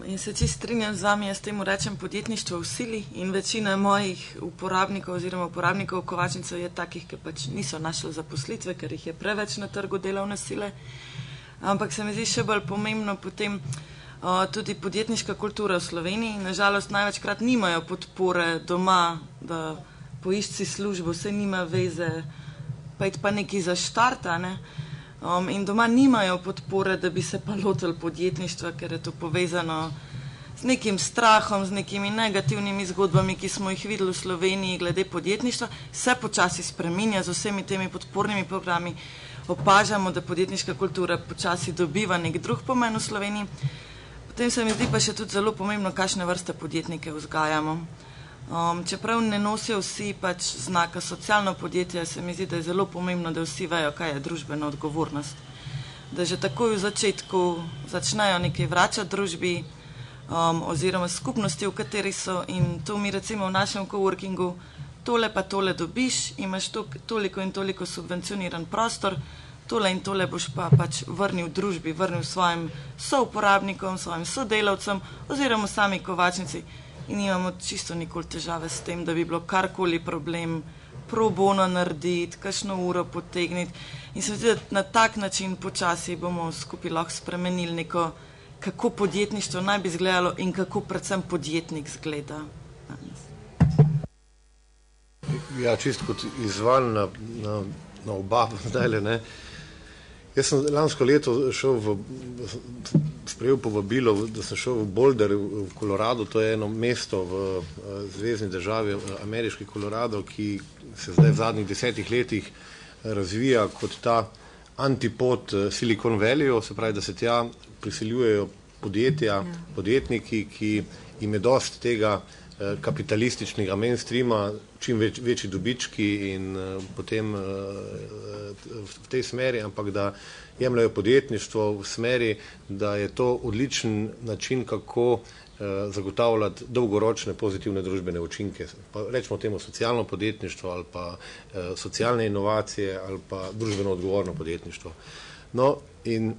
In se čisto strinjam z vami, jaz temu rečem podjetništvo v sili in večina mojih uporabnikov oziroma uporabnikov kovačnice je takih, ki pač niso našli zaposlitve, ker jih je preveč na trgu delovne sile. Ampak se mi zdi še bolj pomembno potem tudi podjetniška kultura v Sloveniji. Nažalost največkrat nimajo podpore doma, da poišči službo, vse nima veze, pa nekaj za štarta, ne. In doma nimajo podpore, da bi se pa lotili podjetništva, ker je to povezano z nekim strahom, z nekimi negativnimi zgodbami, ki smo jih videli v Sloveniji glede podjetništva. Se počasi spreminja z vsemi temi podpornimi programi. Opažamo, da podjetniška kultura počasi dobiva nek drug pomen v Sloveniji. Potem se mi zdi pa še tudi zelo pomembno, kakšne vrste podjetnike vzgajamo. Čeprav ne nosijo vsi pač znaka socialno podjetje, se mi zdi, da je zelo pomembno, da vsi vejo, kaj je družbena odgovornost. Da že takoj v začetku začnejo nekaj vračati družbi oziroma skupnosti, v kateri so, in to mi recimo v našem coworkingu, tole pa tole dobiš, imaš toliko in toliko subvencioniran prostor, tole in tole boš pa pač vrnil družbi, vrnil svojim souporabnikom, svojim sodelavcem oziroma sami kovačnici. In imamo čisto nikoli težave s tem, da bi bilo karkoli problem pro bono narediti, kakšno uro potegniti. In se mi zdi, da na tak način počasi bomo skupaj lahko spremenili neko, kako podjetništvo naj bi izgledalo in kako predvsem podjetnik izgleda. Ja, čisto kot izval na oba zdajle, ne. Jaz sem lansko leto sprejel povabilo, da sem šel v Boulder v Colorado, to je eno mesto v zvezni državi ameriški Colorado, ki se zdaj v zadnjih 10 letih razvija kot ta antipod Silicon Valleyju, se pravi, da se tja priseljujejo podjetja, podjetniki, ki jim je dosti tega kapitalističnega mainstreama, čim večji dobički in potem v tej smeri, ampak da jemljajo podjetništvo v smeri, da je to odličen način, kako zagotavljati dolgoročne pozitivne družbene učinke. Pa rečemo temu socialno podjetništvo ali pa socialne inovacije ali pa družbeno odgovorno podjetništvo. No in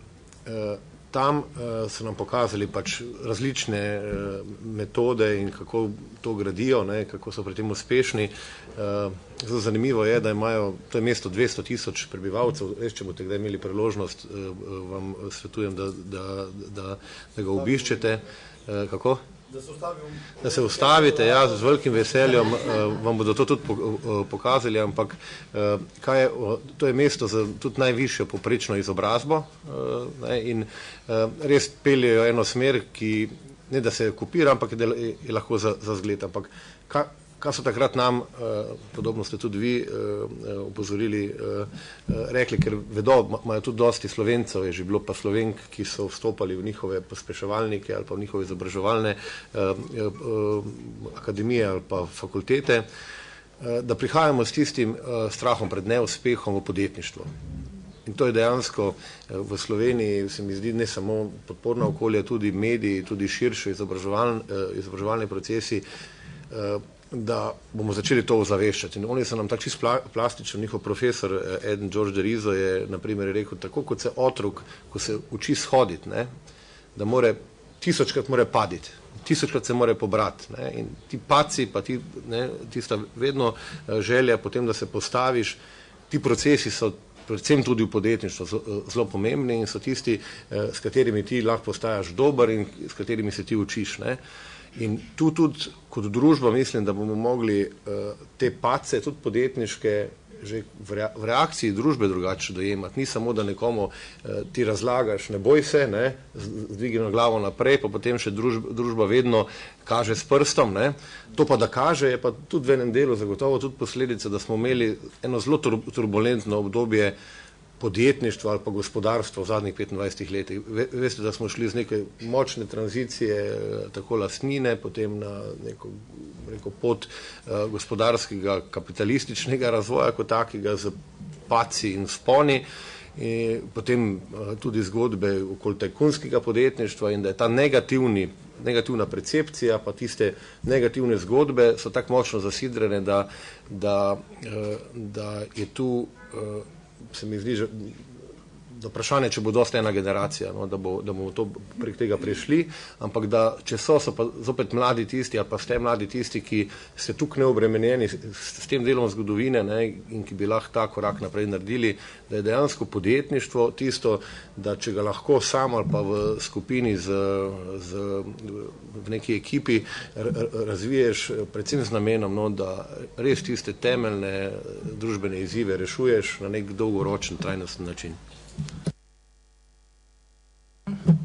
tam so nam pokazali pač različne metode in kako to gradijo, ne, kako so pri tem uspešni. Zelo zanimivo je, da imajo, to je mesto 200,000 prebivalcev, če boste kdaj imeli priložnost, vam svetujem, da ga obiščete. Kako? Da se ustavite, ja, z velikim veseljem vam bodo to tudi pokazali, ampak to je mesto za tudi najvišjo povprečno izobrazbo in res peljejo eno smer, ki ne da se kopira, ampak da je lahko za zgled. Ampak Kaj so takrat nam, podobno ste tudi vi opozorili, rekli, ker vedo, imajo tudi dosti Slovencev, je že bilo pa Slovenk, ki so vstopali v njihove pospeševalnike ali pa v njihove izobraževalne akademije ali pa fakultete, da prihajamo s tistim strahom pred neuspehom v podjetništvu. In to je dejansko v Sloveniji, se mi zdi, ne samo podporno okolje, tudi mediji, tudi širše izobraževalni procesi, da bomo začeli to ozaveščati. In oni so nam tako čisto plastično, njihov profesor Eden George Derizo je na primer rekel, tako kot se otrok, ko se uči shoditi, ne, da more 1000krat more paditi, 1000krat se more pobrati. Ne, in ti paci, pa tista vedno želja potem, da se postaviš, ti procesi so predvsem tudi v podjetništvu zelo pomembni in so tisti, s katerimi ti lahko postajaš dober in s katerimi se ti učiš. Ne. In tu tudi kot družba mislim, da bomo mogli te pace, tudi podjetniške, že v reakciji družbe drugače dojemati. Ni samo, da nekomu ti razlagaš, ne boj se, ne, z dvignjeno glavo naprej, pa potem še družba vedno kaže s prstom. Ne. To pa, da kaže, je pa tudi v enem delu zagotovo tudi posledica, da smo imeli eno zelo turbulentno obdobje podjetništva ali pa gospodarstva v zadnjih 25 letih. Veste, da smo šli z neke močne tranzicije, tako lastnine, potem na neko pot gospodarskega, kapitalističnega razvoja kot takega z paci in sponi, in potem tudi zgodbe okoli tajkunskega podjetništva in da je ta negativna percepcija, pa tiste negativne zgodbe so tako močno zasidrene, da je tu se mi zdi, da vprašanje, če bo dosti ena generacija, no, da bomo to prek tega prišli, ampak da če so pa zopet mladi tisti, ali pa ste mladi tisti, ki ste tukaj neobremenjeni s tem delom zgodovine, ne, in ki bi lahko ta korak naprej naredili, da je dejansko podjetništvo tisto, da če ga lahko sam ali pa v skupini v neki ekipi razviješ predvsem z namenom, no, da res tiste temeljne družbene izzive rešuješ na nek dolgoročen, trajnosten način.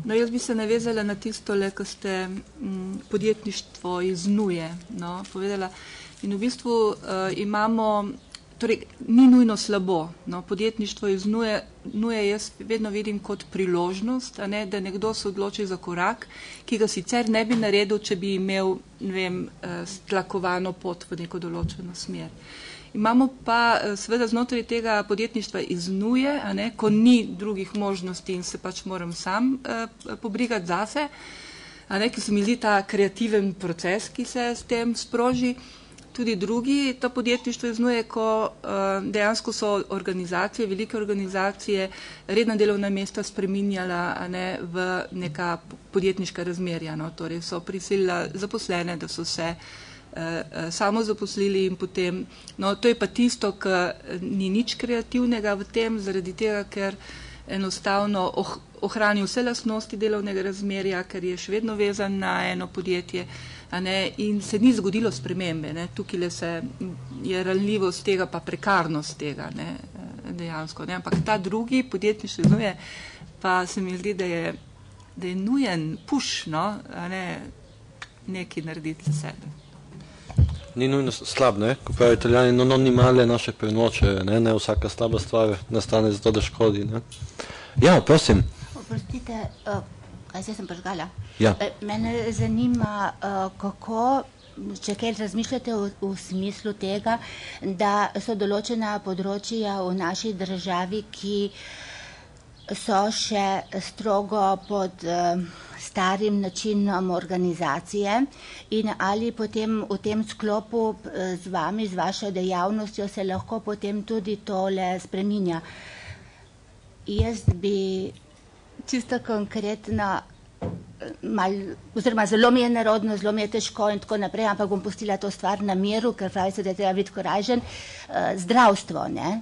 No, jaz bi se navezala na tistole, ko ste podjetništvo iznuje, no, povedala. In v bistvu imamo, torej ni nujno slabo, no, podjetništvo iznuje jaz vedno vidim kot priložnost, a ne, da nekdo se odloči za korak, ki ga sicer ne bi naredil, če bi imel, ne vem, stlakovano pot v neko določeno smer. Imamo pa seveda znotraj tega podjetništva iznuje, a ne, ko ni drugih možnosti in se pač moram sam pobrigati zase, a ne, ki se mi zdi ta kreativen proces, ki se s tem sproži. Tudi drugi, to podjetništvo iznuje, ko dejansko so organizacije, velike organizacije, redna delovna mesta spreminjala, a ne, v neka podjetniška razmerja, no, torej so prisilila zaposlene, da so se samo zaposlili in potem, no, to je pa tisto, ki ni nič kreativnega v tem, zaradi tega, ker enostavno ohrani vse lastnosti delovnega razmerja, ker je še vedno vezan na eno podjetje, a ne, in se ni zgodilo spremembe, ne, tukaj je ranljivost tega, pa prekarnost tega, ne, dejansko, ne, ampak ta drugi podjetništvo iznuje, pa se mi zdi, da je nujen push, no, a ne, nekaj narediti za sebe. Ni nujno slab, ne? Ko pravi Italijani, no ni male naše prenoče, ne vsaka slaba stvar nastane zato, da škodi, ne? Ja, prosim. Oprostite, zdaj sem požgala. Ja. Mene zanima, kako, če kaj razmišljate v smislu tega, da so določena področja v naši državi, ki so še strogo pod starim načinom organizacije in ali potem v tem sklopu z vami, z vašo dejavnostjo se lahko potem tudi tole spreminja. Jaz bi čisto konkretno oziroma zelo mi je nerodno, zelo mi je težko in tako naprej, ampak bom pustila to stvar na miru, ker pravi se, da je treba biti koražen. Zdravstvo, ne?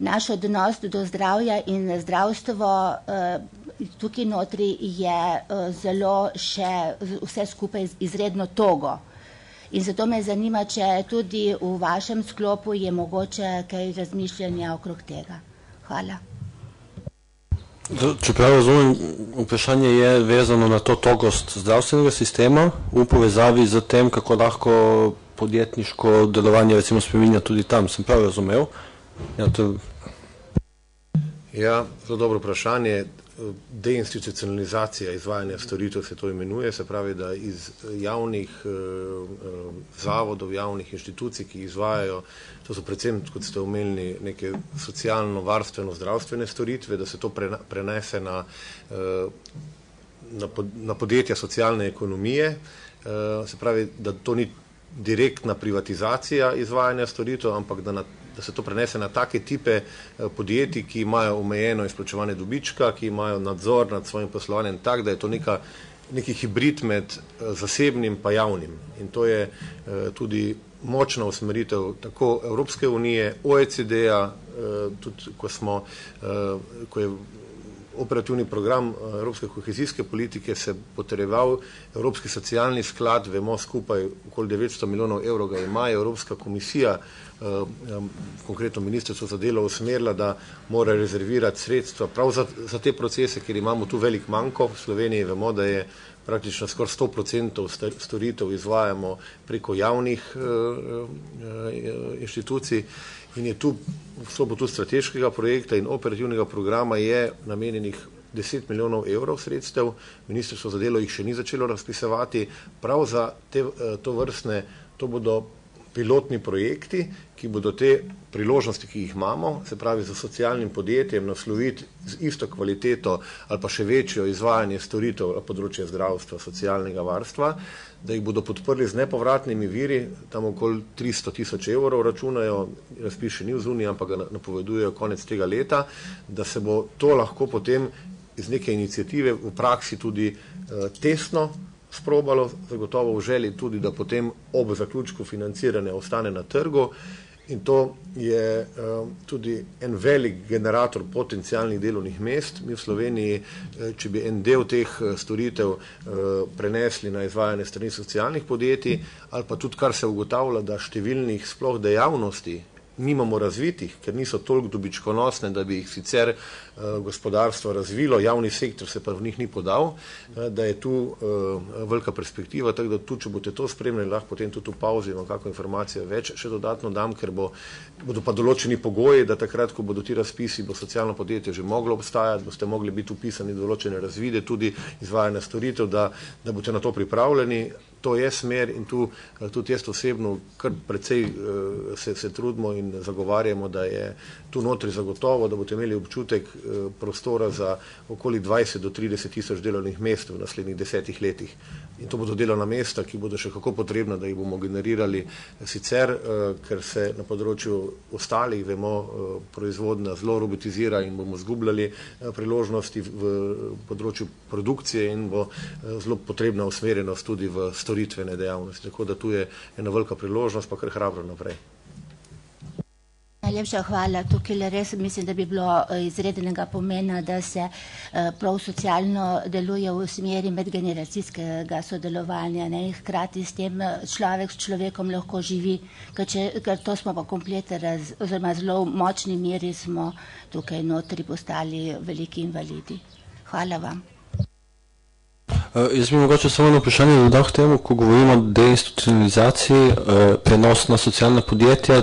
Naš odnos do zdravja in zdravstvo tukaj notri je zelo še vse skupaj izredno togo. In zato me zanima, če tudi v vašem sklopu je mogoče kaj razmišljanja okrog tega. Hvala. Če prav razumem, vprašanje je vezano na to togost zdravstvenega sistema v povezavi z tem, kako lahko podjetniško delovanje recimo spreminja tudi tam, sem prav razumel? Ja, zelo dobro vprašanje. Deinstitucionalizacija izvajanja storitev se to imenuje, se pravi, da iz javnih zavodov, javnih inštitucij, ki izvajajo, to so predvsem, kot ste omenili, neke socialno-varstveno zdravstvene storitve, da se to prenese na podjetja socialne ekonomije, se pravi, da to ni direktna privatizacija izvajanja storitev, ampak da se to prenese na take tipe podjetij, ki imajo omejeno izplačevanje dobička, ki imajo nadzor nad svojim poslovanjem tak, da je to neki hibrid med zasebnim pa javnim. In to je tudi močna usmeritev tako Evropske unije, OECD-a, tudi ko je operativni program Evropske kohezijske politike se potreboval, Evropski socialni sklad, vemo skupaj, okoli 900 milijonov evrov ga ima, Evropska komisija, konkretno ministrstvo za delo usmerila, da mora rezervirati sredstva prav za te procese, ker imamo tu velik manko. V Sloveniji vemo, da je praktično skoraj 100% storitev izvajamo preko javnih inštitucij. In je tu, v sklopu tu strateškega projekta in operativnega programa je namenjenih 10 milijonov evrov sredstev, ministrstvo za delo jih še ni začelo razpisovati, prav za to vrstne, to bodo pilotni projekti, ki bodo te priložnosti, ki jih imamo, se pravi za socialnim podjetjem nasloviti z isto kvaliteto ali pa še večjo izvajanje storitev na področju zdravstva, socialnega varstva, da jih bodo podprli z nepovratnimi viri, tam okoli 300 tisoč evrov računajo, razpis še ni v zuniji, ampak ga napovedujejo konec tega leta, da se bo to lahko potem iz neke iniciative v praksi tudi tesno sprobalo, zagotovo v želji tudi, da potem ob zaključku financiranja ostane na trgu. In to je tudi en velik generator potencialnih delovnih mest. Mi v Sloveniji, če bi en del teh storitev prenesli na izvajanje strani socialnih podjetij, ali pa tudi kar se ugotavlja, da številnih sploh dejavnosti nimamo razvitih, ker niso toliko dobičkonosne, da bi jih sicer gospodarstvo razvilo, javni sektor se pa v njih ni podal, da je tu velika perspektiva, tako da tu, če boste to spremljali, lahko potem tudi v pauzi imam kakšno informacijo več še dodatno dam, ker bodo pa določeni pogoji, da takrat, ko bodo ti razpisi, bo socialno podjetje že moglo obstajati, boste mogli biti upisani določene razvide, tudi izvajanja storitev, da boste na to pripravljeni. To je smer in tu tudi jaz osebno kar precej se trudimo in zagovarjamo, da je tu notri zagotovo, da boste imeli občutek prostora za okoli 20 do 30 tisoč delovnih mest v naslednjih 10 letih. In to bodo delovna mesta, ki bodo še kako potrebna, da jih bomo generirali sicer, ker se na področju ostalih, vemo, proizvodnja zelo robotizira in bomo zgubljali priložnosti v področju produkcije in bo zelo potrebna usmerjenost tudi v storitvene dejavnosti. Tako da tu je ena velika priložnost, pa kar hrabro naprej. Najlepša hvala. Tukaj res mislim, da bi bilo izrednega pomena, da se prav socialno deluje v smeri medgeneracijskega sodelovanja, ne? Hkrati s tem človek s človekom lahko živi, ker to smo pa oziroma zelo v močni meri smo tukaj notri postali veliki invalidi. Hvala vam. Jaz bi mogoče samo eno vprašanje dodal k temu, ko govorimo o deinstitucionalizaciji, prenos na socialna podjetja,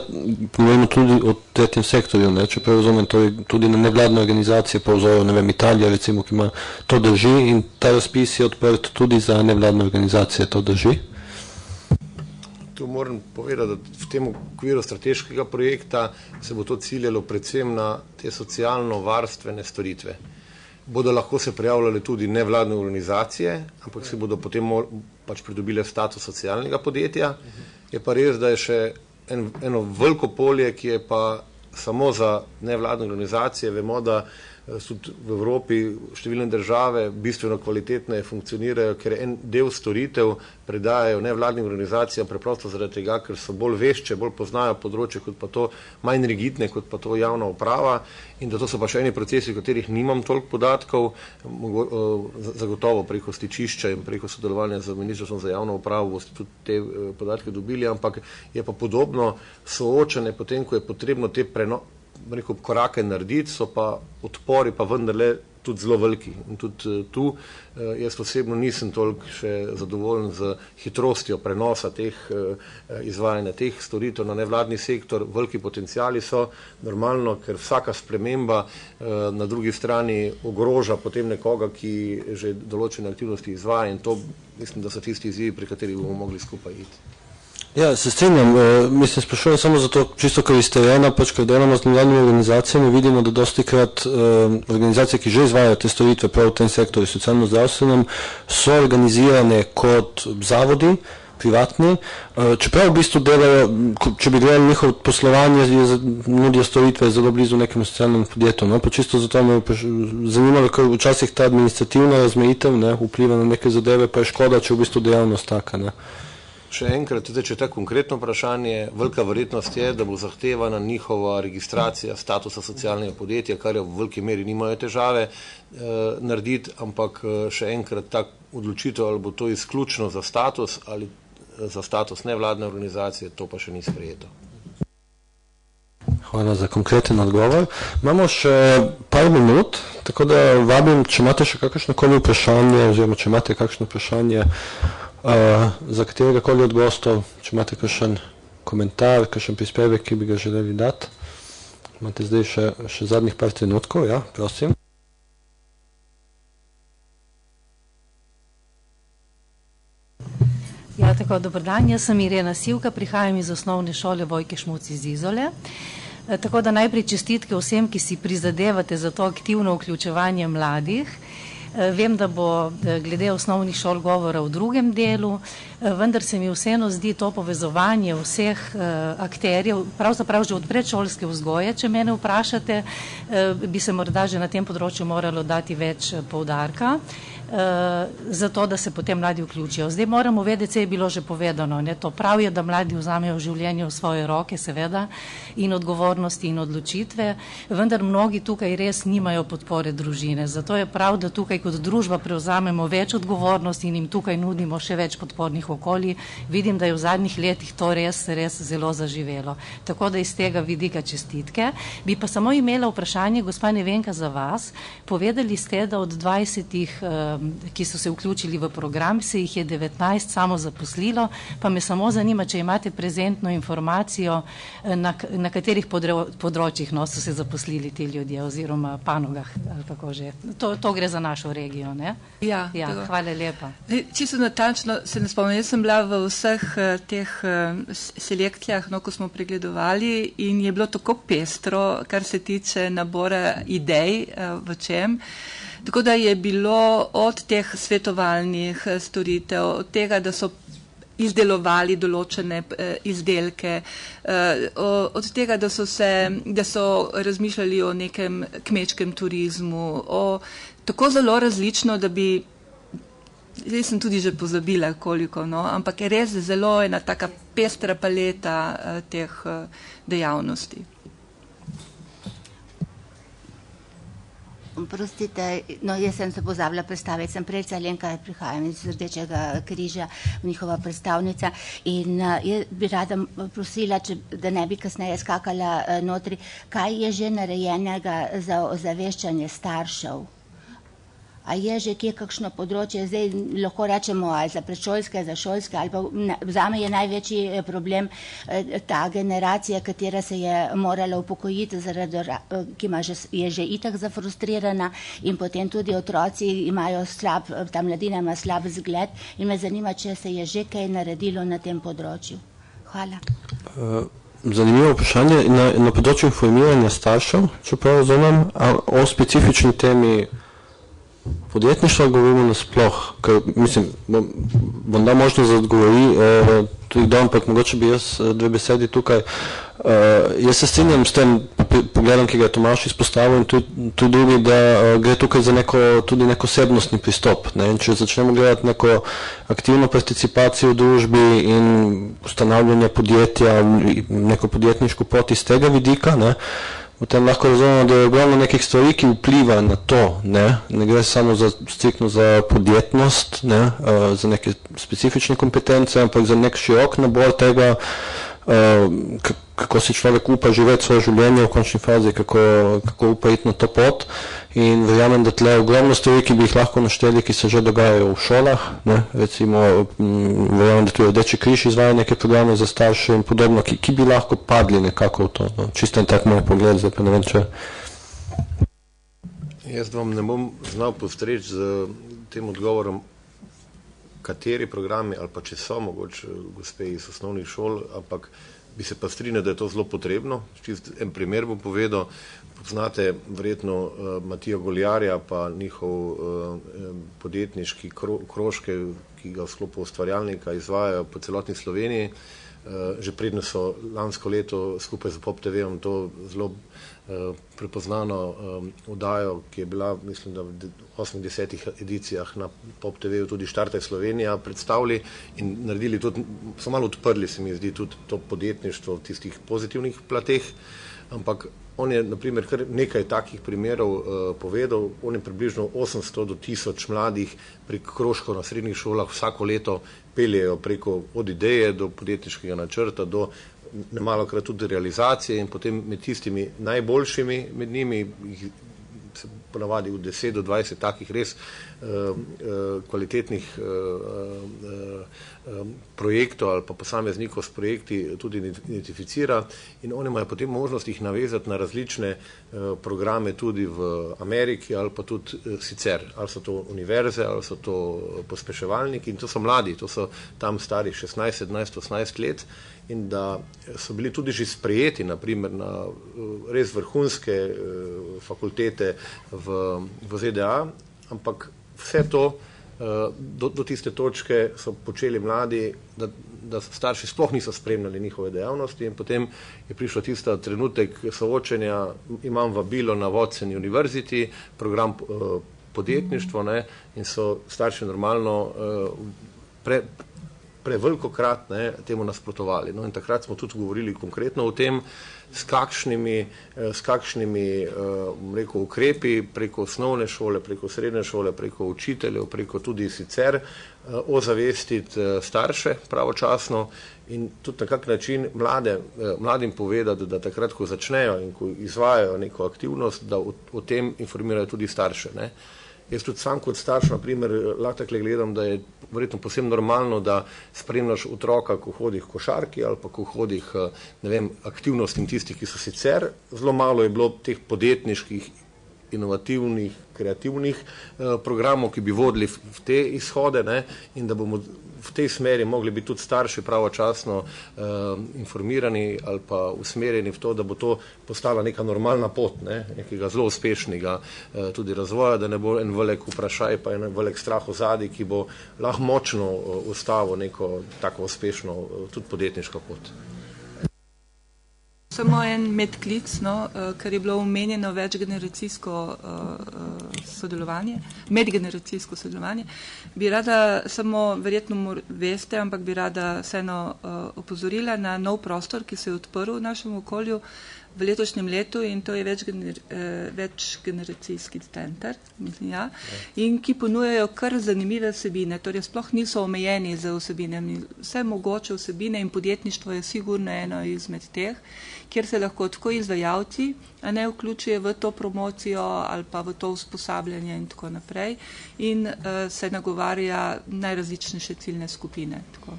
govorimo tudi o tretjem sektorju, ne, če razumem, tudi na nevladne organizacije, po vzoru, ne vem, Italija recimo, ki ima to drži in ta razpis je odprt tudi za nevladne organizacije, to drži? Tu moram povedati, da v tem okviru strateškega projekta se bo to ciljalo predvsem na te socialno-varstvene storitve. Bodo lahko se prijavljale tudi nevladne organizacije, ampak se bodo potem pač pridobile status socialnega podjetja. Je pa res, da je še eno veliko polje, ki je pa samo za nevladne organizacije. Vemo, da so v Evropi številne države bistveno kvalitetneje funkcionirajo, ker en del storitev predajajo nevladnim organizacijam preprosto zaradi tega, ker so bolj vešče, bolj poznajo področje, kot pa to manj rigidne, kot pa to javna uprava. In da to so pa še eni procesi, v katerih nimam toliko podatkov, zagotovo preko stičišča in preko sodelovanja z Ministrstvom za javno upravo boste tudi te podatke dobili, ampak je pa podobno soočanje potem, ko je potrebno te korake narediti, so pa odpori pa vendarle tudi zelo veliki. In tudi tu jaz osebno nisem toliko še zadovoljen z hitrostjo prenosa teh izvajanja teh storitev na nevladni sektor. Veliki potencijali so normalno, ker vsaka sprememba na drugi strani ogroža potem nekoga, ki že določene aktivnosti izvaja, in to mislim, da so tisti izzivi, pri katerih bomo mogli skupaj iti. Ja, se strinjam, mislim, sprašujem samo zato, čisto kar iz terena, pač kar delamo z nevladnimi organizacijami, vidimo, da dostikrat organizacije, ki že izvajajo te storitve prav v tem sektorju socialno-zdravstvenem, so organizirane kot zavodi, privatni, čeprav v bistvu delajo, če bi gledali njihovo poslovanje, nudijo storitve zelo blizu nekemu socialnemu podjetju, no, pa čisto zato me zanimalo, ker včasih ta administrativna razmejitev, ne, vpliva na neke zadeve, pa je škoda, če v bistvu dejavnost taka, ne. Še enkrat, tudi če je tako konkretno vprašanje, velika verjetnost je, da bo zahtevana njihova registracija statusa socialnega podjetja, kar jo v veliki meri nimajo težave narediti, ampak še enkrat tak odločitev, ali bo to izključno za status ali za status nevladne organizacije, to pa še ni sprejeto. Hvala za konkreten odgovor. Imamo še par minut, tako da vabim, če imate še kakšnokoli vprašanje, oziroma če imate kakšno vprašanje za katerega koli od gostov, če imate kakšen komentar, kakšen prispevek, ki bi ga želeli dati. Imate zdaj še zadnjih par trenutkov, ja, prosim. Ja, tako, dober dan, jaz sem Irena Sivka, prihajam iz osnovne šole Vojke Šmuc iz Izole. Tako da najprej čestitke vsem, ki si prizadevate za to aktivno vključevanje mladih. Vem, da bo glede osnovnih šol govora v drugem delu, vendar se mi vseeno zdi to povezovanje vseh akterjev, pravzaprav že od predšolske vzgoje, če mene vprašate, bi se morda že na tem področju moralo dati več poudarka, zato da se potem mladi vključijo. Zdaj moramo vedeti, se je bilo že povedano, ne, to prav je, da mladi vzamejo življenje v svoje roke, seveda, in odgovornosti in odločitve, vendar mnogi tukaj res nimajo podpore družine, zato je prav, da tukaj kot družba prevzamemo več odgovornosti in jim tukaj nudimo še več podpornih okolij. Vidim, da je v zadnjih letih to res zelo zaživelo. Tako da iz tega vidika čestitke. Bi pa samo imela vprašanje, gospa Nevenka, za vas. Povedali ste, da od 20 ki so se vključili v program, se jih je 19 samo zaposlilo, pa me samo zanima, če imate prezentno informacijo, na katerih področjih so se zaposlili ti ljudje oziroma panogah, ali kako že. To gre za našo regijo, ne? Ja, hvala lepa. Čisto natančno se ne spomnim, jaz sem bila v vseh teh selekcijah, ko smo pregledovali, in je bilo tako pestro, kar se tiče nabora idej, v čem. Tako da je bilo od teh svetovalnih storitev, od tega, da so izdelovali določene izdelke, od tega, da so razmišljali o nekem kmečkem turizmu, tako zelo različno, da bi, zdaj sem tudi že pozabila koliko, ampak je res zelo ena taka pestra paleta teh dejavnosti. Prostite, jaz sem se pozabila predstaviti, sem Preljca Alenka, prihajam iz Rdečega križa, njihova predstavnica, in jaz bi rada prosila, da ne bi kasneje skakala notri, kaj je že narejenega za ozaveščanje staršev? A je že kje kakšno področje, zdaj lahko rečemo ali za predšolske, za šolske, ali pa zame je največji problem ta generacija, katera se je morala upokojiti, ki je že itak zafrustrirana, in potem tudi otroci imajo ta mladina ima slab zgled, in me zanima, če se je že kaj naredilo na tem področju. Hvala. Zanimivo vprašanje. Na področju informiranja staršev, čeprav razumem, o specifični temi podjetništva govorimo nasploh, ker mislim, bom dal možnost, da odgovori tudi kdo, ampak mogoče bi jaz dve besedi tukaj. Jaz se strinjam s tem pogledom, ki ga je Tomaž izpostavil, in tudi drugi, da gre tukaj za tudi nek osebnostni pristop. In če začnemo gledati neko aktivno participacijo v družbi in ustanavljanje podjetja, neko podjetniško pot iz tega vidika, potem lahko razumemo, da je ogromno nekih stvari, ki vpliva na to, ne gre samo striktno za podjetnost, za neke specifične kompetence, ampak za nek širok nabor tega, kako si človek upa živeti svoje življenje v končni fazi, kako upa iti na to pot. In verjamem, da tle ogromno stvari, ki bi jih lahko našteli, ki se že dogajajo v šolah, ne? Recimo, verjamem, da tudi Rdeči križ izvaja neke programe za starše in podobno, ki bi lahko padli nekako v to. No? Čisto en tak moj pogled, zdaj pa ne vem, če... Jaz vam ne bom znal postreči z tem odgovorom, kateri programi ali pa če so mogoče gospe iz osnovnih šol, ampak bi se pa strinjal, da je to zelo potrebno. Čist en primer bom povedal. Poznate verjetno Matijo Goljarja pa njihov podjetniški krožke, ki ga v sklopu ustvarjalnika izvajajo po celotni Sloveniji. Že predno so lansko leto skupaj z Pop TV-om to zelo prepoznano oddajo, ki je bila, mislim, da v 8-10 edicijah na Pop TV-u tudi Štartaj Slovenija predstavili in naredili tudi, so malo odprli, se mi zdi, tudi to podjetništvo v tistih pozitivnih plateh, ampak on je, naprimer, kar nekaj takih primerov povedal, on je približno 800 do 1000 mladih prek krožkov na srednjih šolah vsako leto peljejo preko od ideje do podjetniškega načrta, do nemalokrat tudi realizacije in potem med tistimi najboljšimi med njimi, se ponavadi v 10 do 20 takih res kvalitetnih projektov ali pa posameznikov s projekti tudi identificira in oni imajo potem možnost jih navezati na različne programe tudi v Ameriki ali pa tudi sicer, ali so to univerze, ali so to pospeševalniki in to so mladi, to so tam stari 16, 17, 18 let in da so bili tudi že sprejeti naprimer na res vrhunske fakultete v ZDA, ampak vse to do tiste točke so počeli mladi, da starši sploh niso spremljali njihove dejavnosti in potem je prišel tista trenutek soočenja, imam vabilo na Watson University, program podjetništvo, ne, in so starši normalno prevelikokrat temu nasprotovali. No, in takrat smo tudi govorili konkretno o tem, s kakšnimi rekel, ukrepi preko osnovne šole, preko srednje šole, preko učiteljev, preko tudi sicer ozavestiti starše pravočasno in tudi na kak način mladim povedati, da takrat, ko začnejo in ko izvajajo neko aktivnost, da o tem informirajo tudi starše. Ne. Jaz tudi sam kot starš, naprimer, lahko takle gledam, da je verjetno posebno normalno, da spremljaš otroka, ko hodi v košarki ali pa ko hodi aktivnostim tistih, ki so sicer. Zelo malo je bilo teh podjetniških, inovativnih, kreativnih programov, ki bi vodili v te izhode, ne, in da bomo v tej smeri mogli biti tudi starši pravočasno informirani ali pa usmerjeni v to, da bo to postala neka normalna pot, ne, nekega zelo uspešnega tudi razvoja, da ne bo en velik vprašaj pa en velik strah ozadij, ki bo lahko močno ustavil neko tako uspešno tudi podjetniško pot. Samo en medklic, ker je bilo omenjeno medgeneracijsko sodelovanje. Bi rada, samo verjetno veste, ampak bi rada vseeno opozorila na nov prostor, ki se je odprl v našem okolju v letošnjem letu in to je večgeneracijski center, mislim, ja, in ki ponujajo kar zanimive vsebine, torej sploh niso omejeni za vsebinami, vse mogoče vsebine in podjetništvo je sigurno eno izmed teh, kjer se lahko tako izvajalci vključuje v to promocijo ali pa v to usposabljanje in tako naprej in se nagovarja najrazličnejše ciljne skupine. Tako.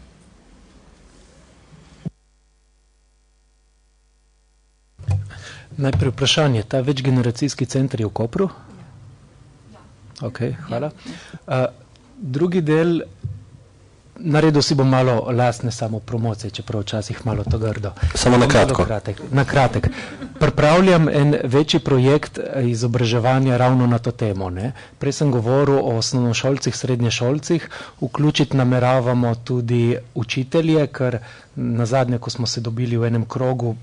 Najprej vprašanje, ta večgeneracijski center je v Kopru? Ok, hvala. Drugi del, naredil si bom malo lastne samo promocije, čeprav včasih malo to grdo. Samo na kratko. Na kratek. Pripravljam en večji projekt izobraževanja ravno na to temo. Ne? Prej sem govoril o osnovnošolcih, srednješolcih, vključiti nameravamo tudi učitelje, ker nazadnje, ko smo se dobili v enem krogu,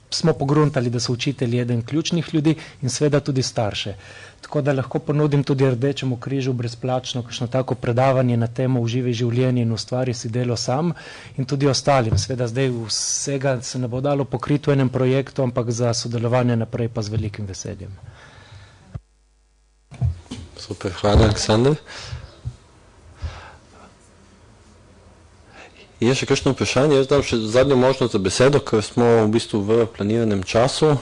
smo pogruntali, da so učitelji eden ključnih ljudi in seveda tudi starše. Tako da lahko ponudim tudi Rdečemu križu brezplačno kakšno tako predavanje na temo Uživi življenje in ustvari si delo sam in tudi ostalim. Seveda zdaj vsega se ne bo dalo pokriti v enem projektu, ampak za sodelovanje naprej pa z velikim veseljem. Super, hvala, Aleksandar. Je še kakšno vprašanje? Jaz dam še zadnjo možnost za besedo, ker smo v bistvu v planiranem času,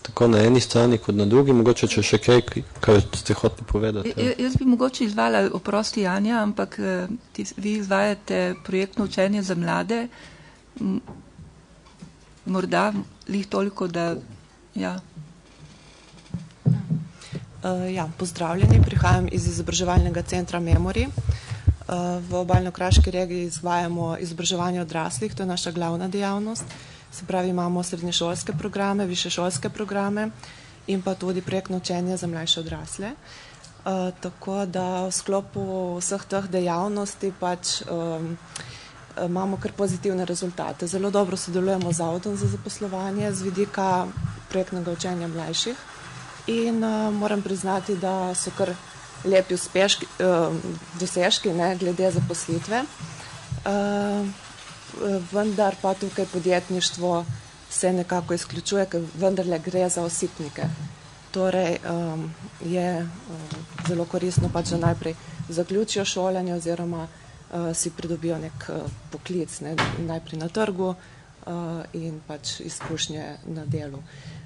tako na eni strani kot na drugi, mogoče če še kaj, kar ste hoteli povedati. Jaz bi mogoče izvala, oprosti Janja, ampak vi izvajate projektno učenje za mlade, morda lih toliko, da ja. Pozdravljeni, prihajam iz izobraževalnega centra Memory. V Obalno-kraški regiji izvajamo izobraževanje odraslih, to je naša glavna dejavnost. Se pravi, imamo srednješolske programe, višješolske programe in pa tudi projektno učenje za mlajše odrasle. Tako da v sklopu vseh teh dejavnosti pač imamo kar pozitivne rezultate. Zelo dobro sodelujemo z Zavodom za zaposlovanje z vidika projektnega učenja mlajših in moram priznati, da so kar lepi dosežki glede zaposlitve. Vendar pa tukaj podjetništvo se nekako izključuje, ker vendarle gre za osipnike. Torej je zelo koristno pač, da najprej zaključijo šolanje oziroma si pridobijo nek poklic, najprej na trgu in pač izkušnje na delu.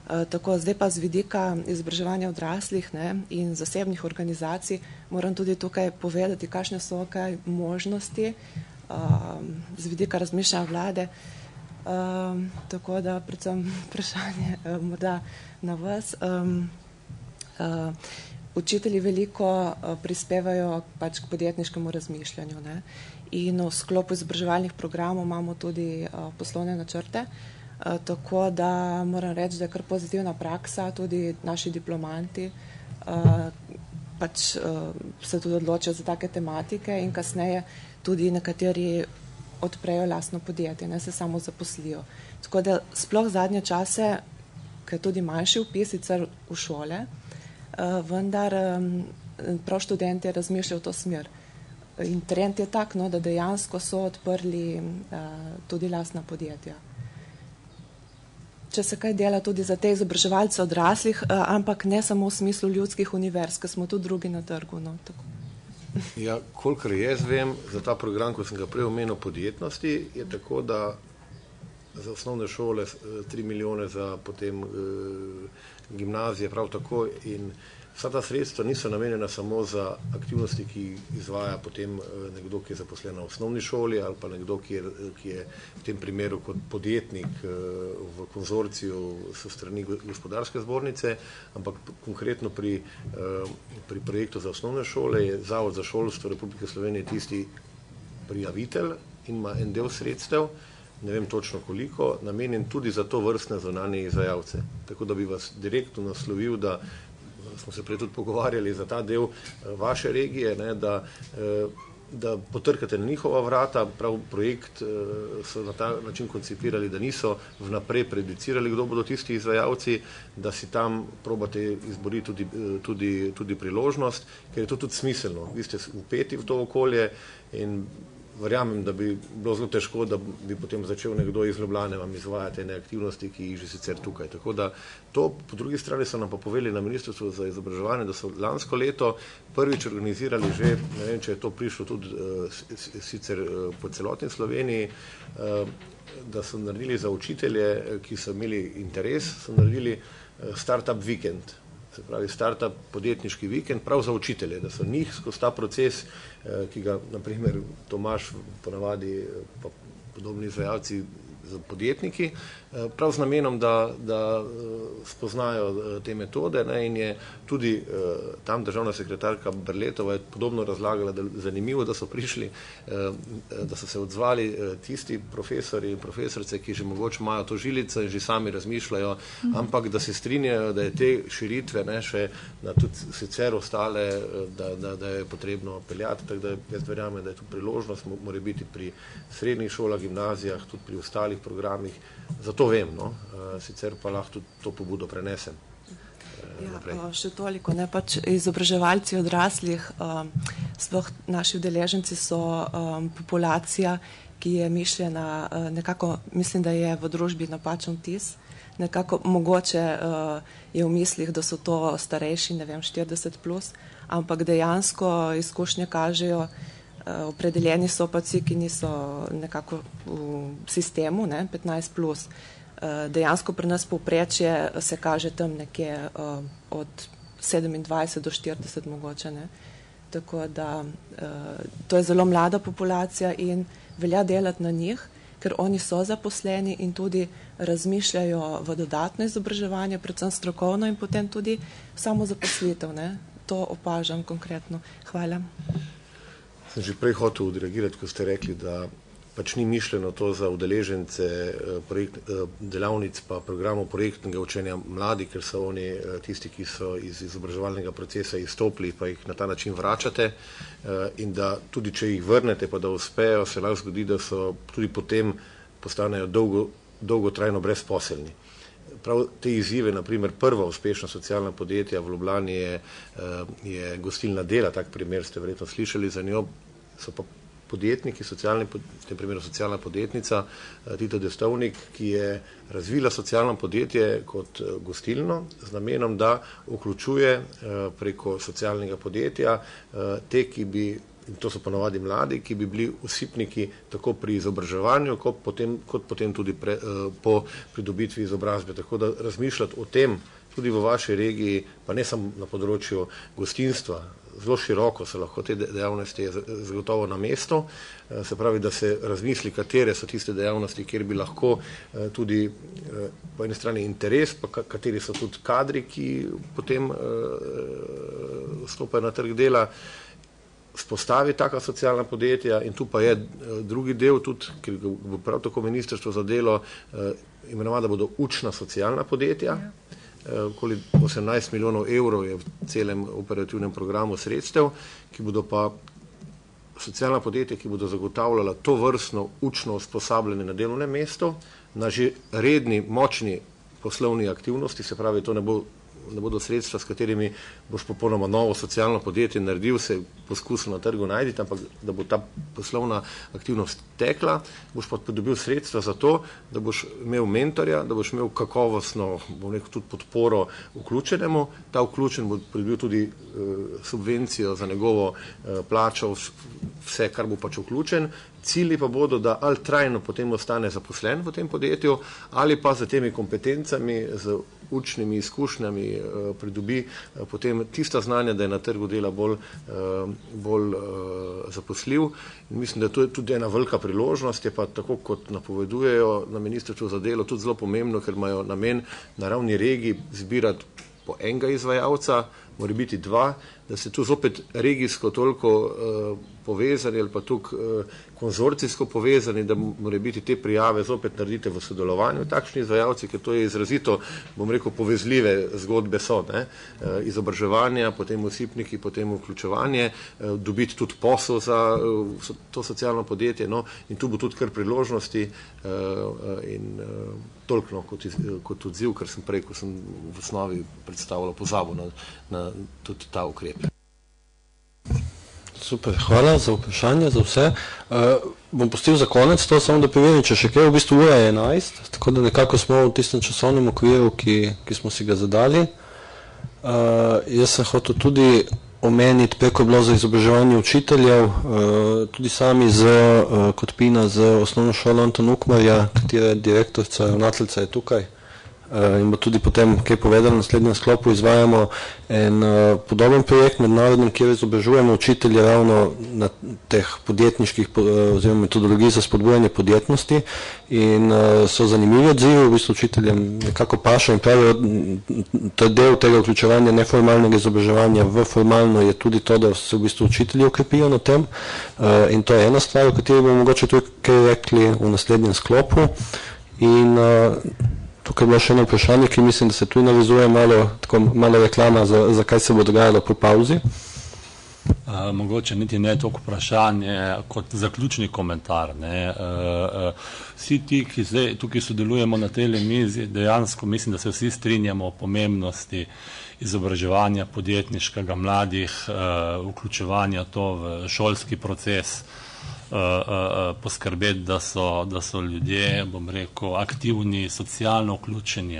Tako, zdaj pa z vidika izobraževanja odraslih in zasebnih organizacij moram tudi tukaj povedati, kakšne so kaj možnosti z vidika razmišljanja vlade. Tako da predvsem vprašanje morda na vas. Učitelji veliko prispevajo pač k podjetniškemu razmišljanju in v sklopu izobraževalnih programov imamo tudi poslovne načrte. Tako da moram reči, da je kar pozitivna praksa, tudi naši diplomanti pač se tudi odločijo za take tematike in kasneje tudi nekateri odprejo lastno podjetje, se samo zaposlijo. Tako da sploh zadnje čase, ker je tudi manjši vpis sicer v šole, vendar prav študenti razmišljajo v to smer. In trend je tak, da dejansko so odprli tudi lastna podjetja. Če se kaj dela tudi za te izobraževalce odraslih, ampak ne samo v smislu ljudskih univerz, ker smo tudi drugi na trgu. Ja, kolikor jaz vem, za ta program, ko sem ga prej omenil podjetnosti, je tako, da za osnovne šole 3 milijone, za potem gimnazije prav tako in vsa ta sredstva niso namenjena samo za aktivnosti, ki izvaja potem nekdo, ki je zaposlen na osnovni šoli ali pa nekdo, ki je v tem primeru kot podjetnik v konzorciju s strani gospodarske zbornice, ampak konkretno pri projektu za osnovne šole je Zavod za šolstvo Republike Slovenije tisti prijavitelj in ima en del sredstev, ne vem točno koliko, namenjen tudi za to vrstne zunanje izvajalce. Tako da bi vas direktno naslovil, da smo se prej tudi pogovarjali za ta del vaše regije, da potrkate na njihova vrata, prav projekt so na ta način koncipirali, da niso vnaprej predicirali, kdo bodo tisti izvajalci, da si tam probate izboriti tudi priložnost, ker je to tudi smiselno. Vi ste vpeti v to okolje in verjamem, da bi bilo zelo težko, da bi potem začel nekdo iz Ljubljane vam izvajati ene aktivnosti, ki jih že sicer tukaj. Tako da to, po drugi strani so nam pa povedali na Ministrstvu za izobraževanje, da so lansko leto prvič organizirali že, ne vem, če je to prišlo tudi sicer po celotni Sloveniji, da so naredili za učitelje, ki so imeli interes, so naredili startup vikend. Se pravi, startup podjetniški vikend, prav za učitelje, da so njih skozi ta proces, ki ga, naprimer, Tomaž ponavadi, pa podobni izvajalci podjetniki, prav z namenom, da spoznajo te metode in je tudi tam državna sekretarka Berletova je podobno razlagala, da je zanimivo, da so prišli, da so se odzvali tisti profesori in profesorice, ki že mogoče imajo to žilico in že sami razmišljajo, ampak da se strinjajo, da je te širitve še na tudi sicer ostale, da je potrebno peljati, tako da jaz verjamem, da je tu priložnost, mora biti pri srednjih šolah, gimnazijah, tudi pri ostalih programih, zato vem, sicer pa lahko tudi to pobudo prenesem. Še toliko, pač izobraževalci odraslih, sploh naši udeleženci so populacija, ki je mišljena nekako, mislim, da je v družbi napačen vtis, nekako mogoče je v mislih, da so to starejši, ne vem, 40+, ampak dejansko izkušnje kažejo, Opredeljeni so pa vsi, ki niso nekako v sistemu, 15 plus. Dejansko pri nas povprečje se kaže tam nekje od 27 do 40 mogoče. Tako da to je zelo mlada populacija in velja delati na njih, ker oni so zaposleni in tudi razmišljajo v dodatno izobraževanje, predvsem strokovno in potem tudi samo zaposlitev. To opažam konkretno. Hvala. Sem že prej hotel odreagirati, ko ste rekli, da pač ni mišljeno to za udeležence delavnic pa programov projektnega učenja mladih, ker so oni tisti, ki so iz izobraževalnega procesa izstopili, pa jih na ta način vračate in da tudi, če jih vrnete, pa da uspejo, se lahko zgodi, da so tudi potem postanejo dolgotrajno brezposelni. Prav te izzive, naprimer prva uspešna socialna podjetja v Ljubljani je Gostilna Dela, tak primer ste verjetno slišali za njo, so pa podjetniki, v tem primeru socialna podjetnica Tita Destovnik, ki je razvila socialno podjetje kot gostilno z namenom, da vključuje preko socialnega podjetja te, ki bi, in to so ponovadi mladi, ki bi bili usipniki tako pri izobraževanju, kot potem tudi po pridobitvi izobrazbe. Tako da razmišljati o tem tudi v vaši regiji, pa ne samo na področju gostinstva, zelo široko se lahko te dejavnosti zagotovo na mesto, se pravi, da se razmisli, katere so tiste dejavnosti, kjer bi lahko tudi po eni strani interes, pa kateri so tudi kadri, ki potem vstopajo na trg dela, spostavi taka socialna podjetja in tu pa je drugi del tudi, ker bo prav tako Ministrstvo za delo imenovalo, da bodo učna socialna podjetja. Okoli 18 milijonov evrov je v celem operativnem programu sredstev, ki bodo pa socialna podjetja, ki bodo zagotavljala to vrstno učno usposabljanje na delovnem mestu, na že redni, močni poslovni aktivnosti, se pravi, to ne bodo sredstva, s katerimi boš popolnoma novo socialno podjetje naredil, se poskusil na trgu najti, ampak da bo ta poslovna aktivnost tekla, boš pa dobil sredstva za to, da boš imel mentorja, da boš imel kakovostno, bom rekel, tudi podporo vključenemu, ta vključen bo pridobil tudi subvencijo za njegovo plačo, vse, kar bo pač vključen. Cilji pa bodo, da ali trajno potem ostane zaposlen v tem podjetju, ali pa z temi kompetencami, z učnimi izkušnjami pridobi potem tista znanja, da je na trgu dela bolj zaposljiv. In mislim, da to je tudi ena velika priložnost, je pa tako, kot napovedujejo na Ministrstvu za delo, tudi zelo pomembno, ker imajo namen na ravni regij zbirati po enega izvajalca, mora biti dva, da se tu zopet regijsko toliko povezani ali pa tukaj konzorcijsko povezani, da mora biti te prijave zopet naredite v sodelovanju takšni izvajalci, ker to je izrazito, bom rekel, povezljive zgodbe so, izobraževanja, potem usipniki, potem vključevanje, dobiti tudi posel za to socialno podjetje, in tu bo tudi kar priložnosti in toliko kot odziv, ker sem prej, ko sem v osnovi predstavljal, pozabil na tudi ta ukrep. Super, hvala za vprašanje, za vse. Bom pustil za konec to, samo da preverim, če še kaj, v bistvu ura je 11, tako da nekako smo v tistem časovnem okviru, ki smo si ga zadali. Jaz sem hotel tudi omeniti, preko je bilo za izobraževanje učiteljev, tudi sami kot Pina z osnovno šolo Anton Ukmarja, katera direktorica, ravnateljica je tukaj, in bo tudi potem kaj povedala v naslednjem sklopu, izvajamo en podoben projekt mednarodnim, kjer izobražujemo učitelje ravno na teh podjetniških oziroma metodologij za spodbujanje podjetnosti in so zanimivi odzivi, v bistvu učiteljem nekako paša in pravijo, to je del tega vključevanja neformalnega izobraževanja v formalno je tudi to, da se v bistvu učitelji ukrepijo na tem in to je ena stvar, o kateri bomo mogoče tudi kaj rekli v naslednjem sklopu in tukaj je bilo še eno vprašanje, ki mislim, da se tu navezuje malo reklama, za kaj se bo dogajalo po pauzi. Mogoče niti ne toliko vprašanje kot zaključni komentar. Vsi ti, ki zdaj tukaj sodelujemo na tej mizi, dejansko mislim, da se vsi strinjamo o pomembnosti izobraževanja podjetniškega mladih, vključevanja to v šolski proces, poskrbeti, da so ljudje, bom rekel, aktivni, socialno vključeni.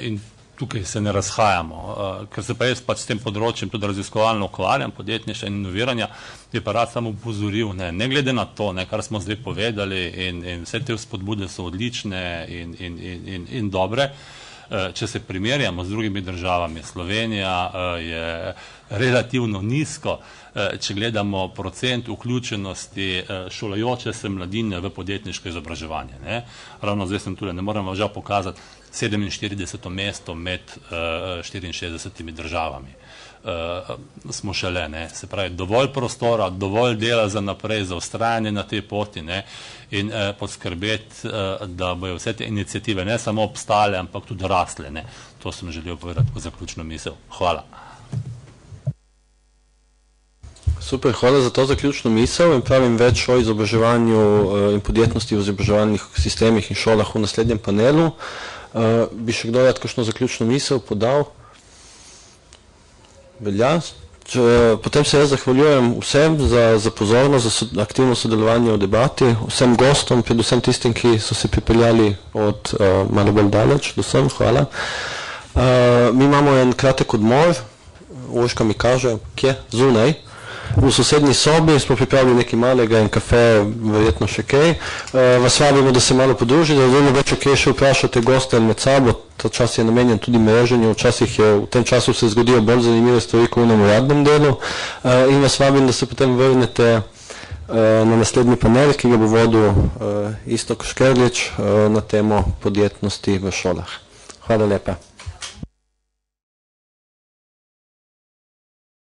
In tukaj se ne razhajamo, ker se pa jaz pač s tem področjem tudi raziskovalno ukvarjam, podjetništva in inoviranja, je pa rad samo upozoril, ne glede na to, kar smo zdaj povedali in vse te spodbude so odlične in dobre. Če se primerjamo z drugimi državami, Slovenija je relativno nizko, če gledamo procent vključenosti šolajoče se mladine v podjetniško izobraževanje. Ravno zdaj sem tudi, ne moremo žal pokazati 47. mesto med 64 državami. Smo šele, se pravi, dovolj prostora, dovolj dela za naprej, za ustrajanje na tej poti in poskrbeti, da bojo vse te iniciative ne samo obstale, ampak tudi rasle. To sem želel povedati kot zaključno misel. Hvala. Super, hvala za to zaključno misel in pravim več o izobraževanju in podjetnosti v izobraževalnih sistemih in šolah v naslednjem panelu. Bi še kdo rad kakšno zaključno misel podal? Velja. Potem se jaz zahvaljujem vsem za pozornost, za aktivno sodelovanje v debati, vsem gostom, predvsem tistim, ki so se pripeljali od malo bolj daleč, vsem hvala. Mi imamo en kratek odmor, Urška mi kaže, kje? Zunaj. V sosednji sobi smo pripravili nekaj malega in kafe, verjetno še kaj. Vas vabimo, da se malo podružite, da vedno več kaj še vprašate goste med sabo. Ta čas je namenjen tudi mreženju, včasih v tem času se zgodijo bolj zanimive stvari kot v uradnem delu. In vas vabim, da se potem vrnete na naslednji panel, ki ga bo vodil Iztok Škerlič na temo podjetnosti v šolah. Hvala lepa.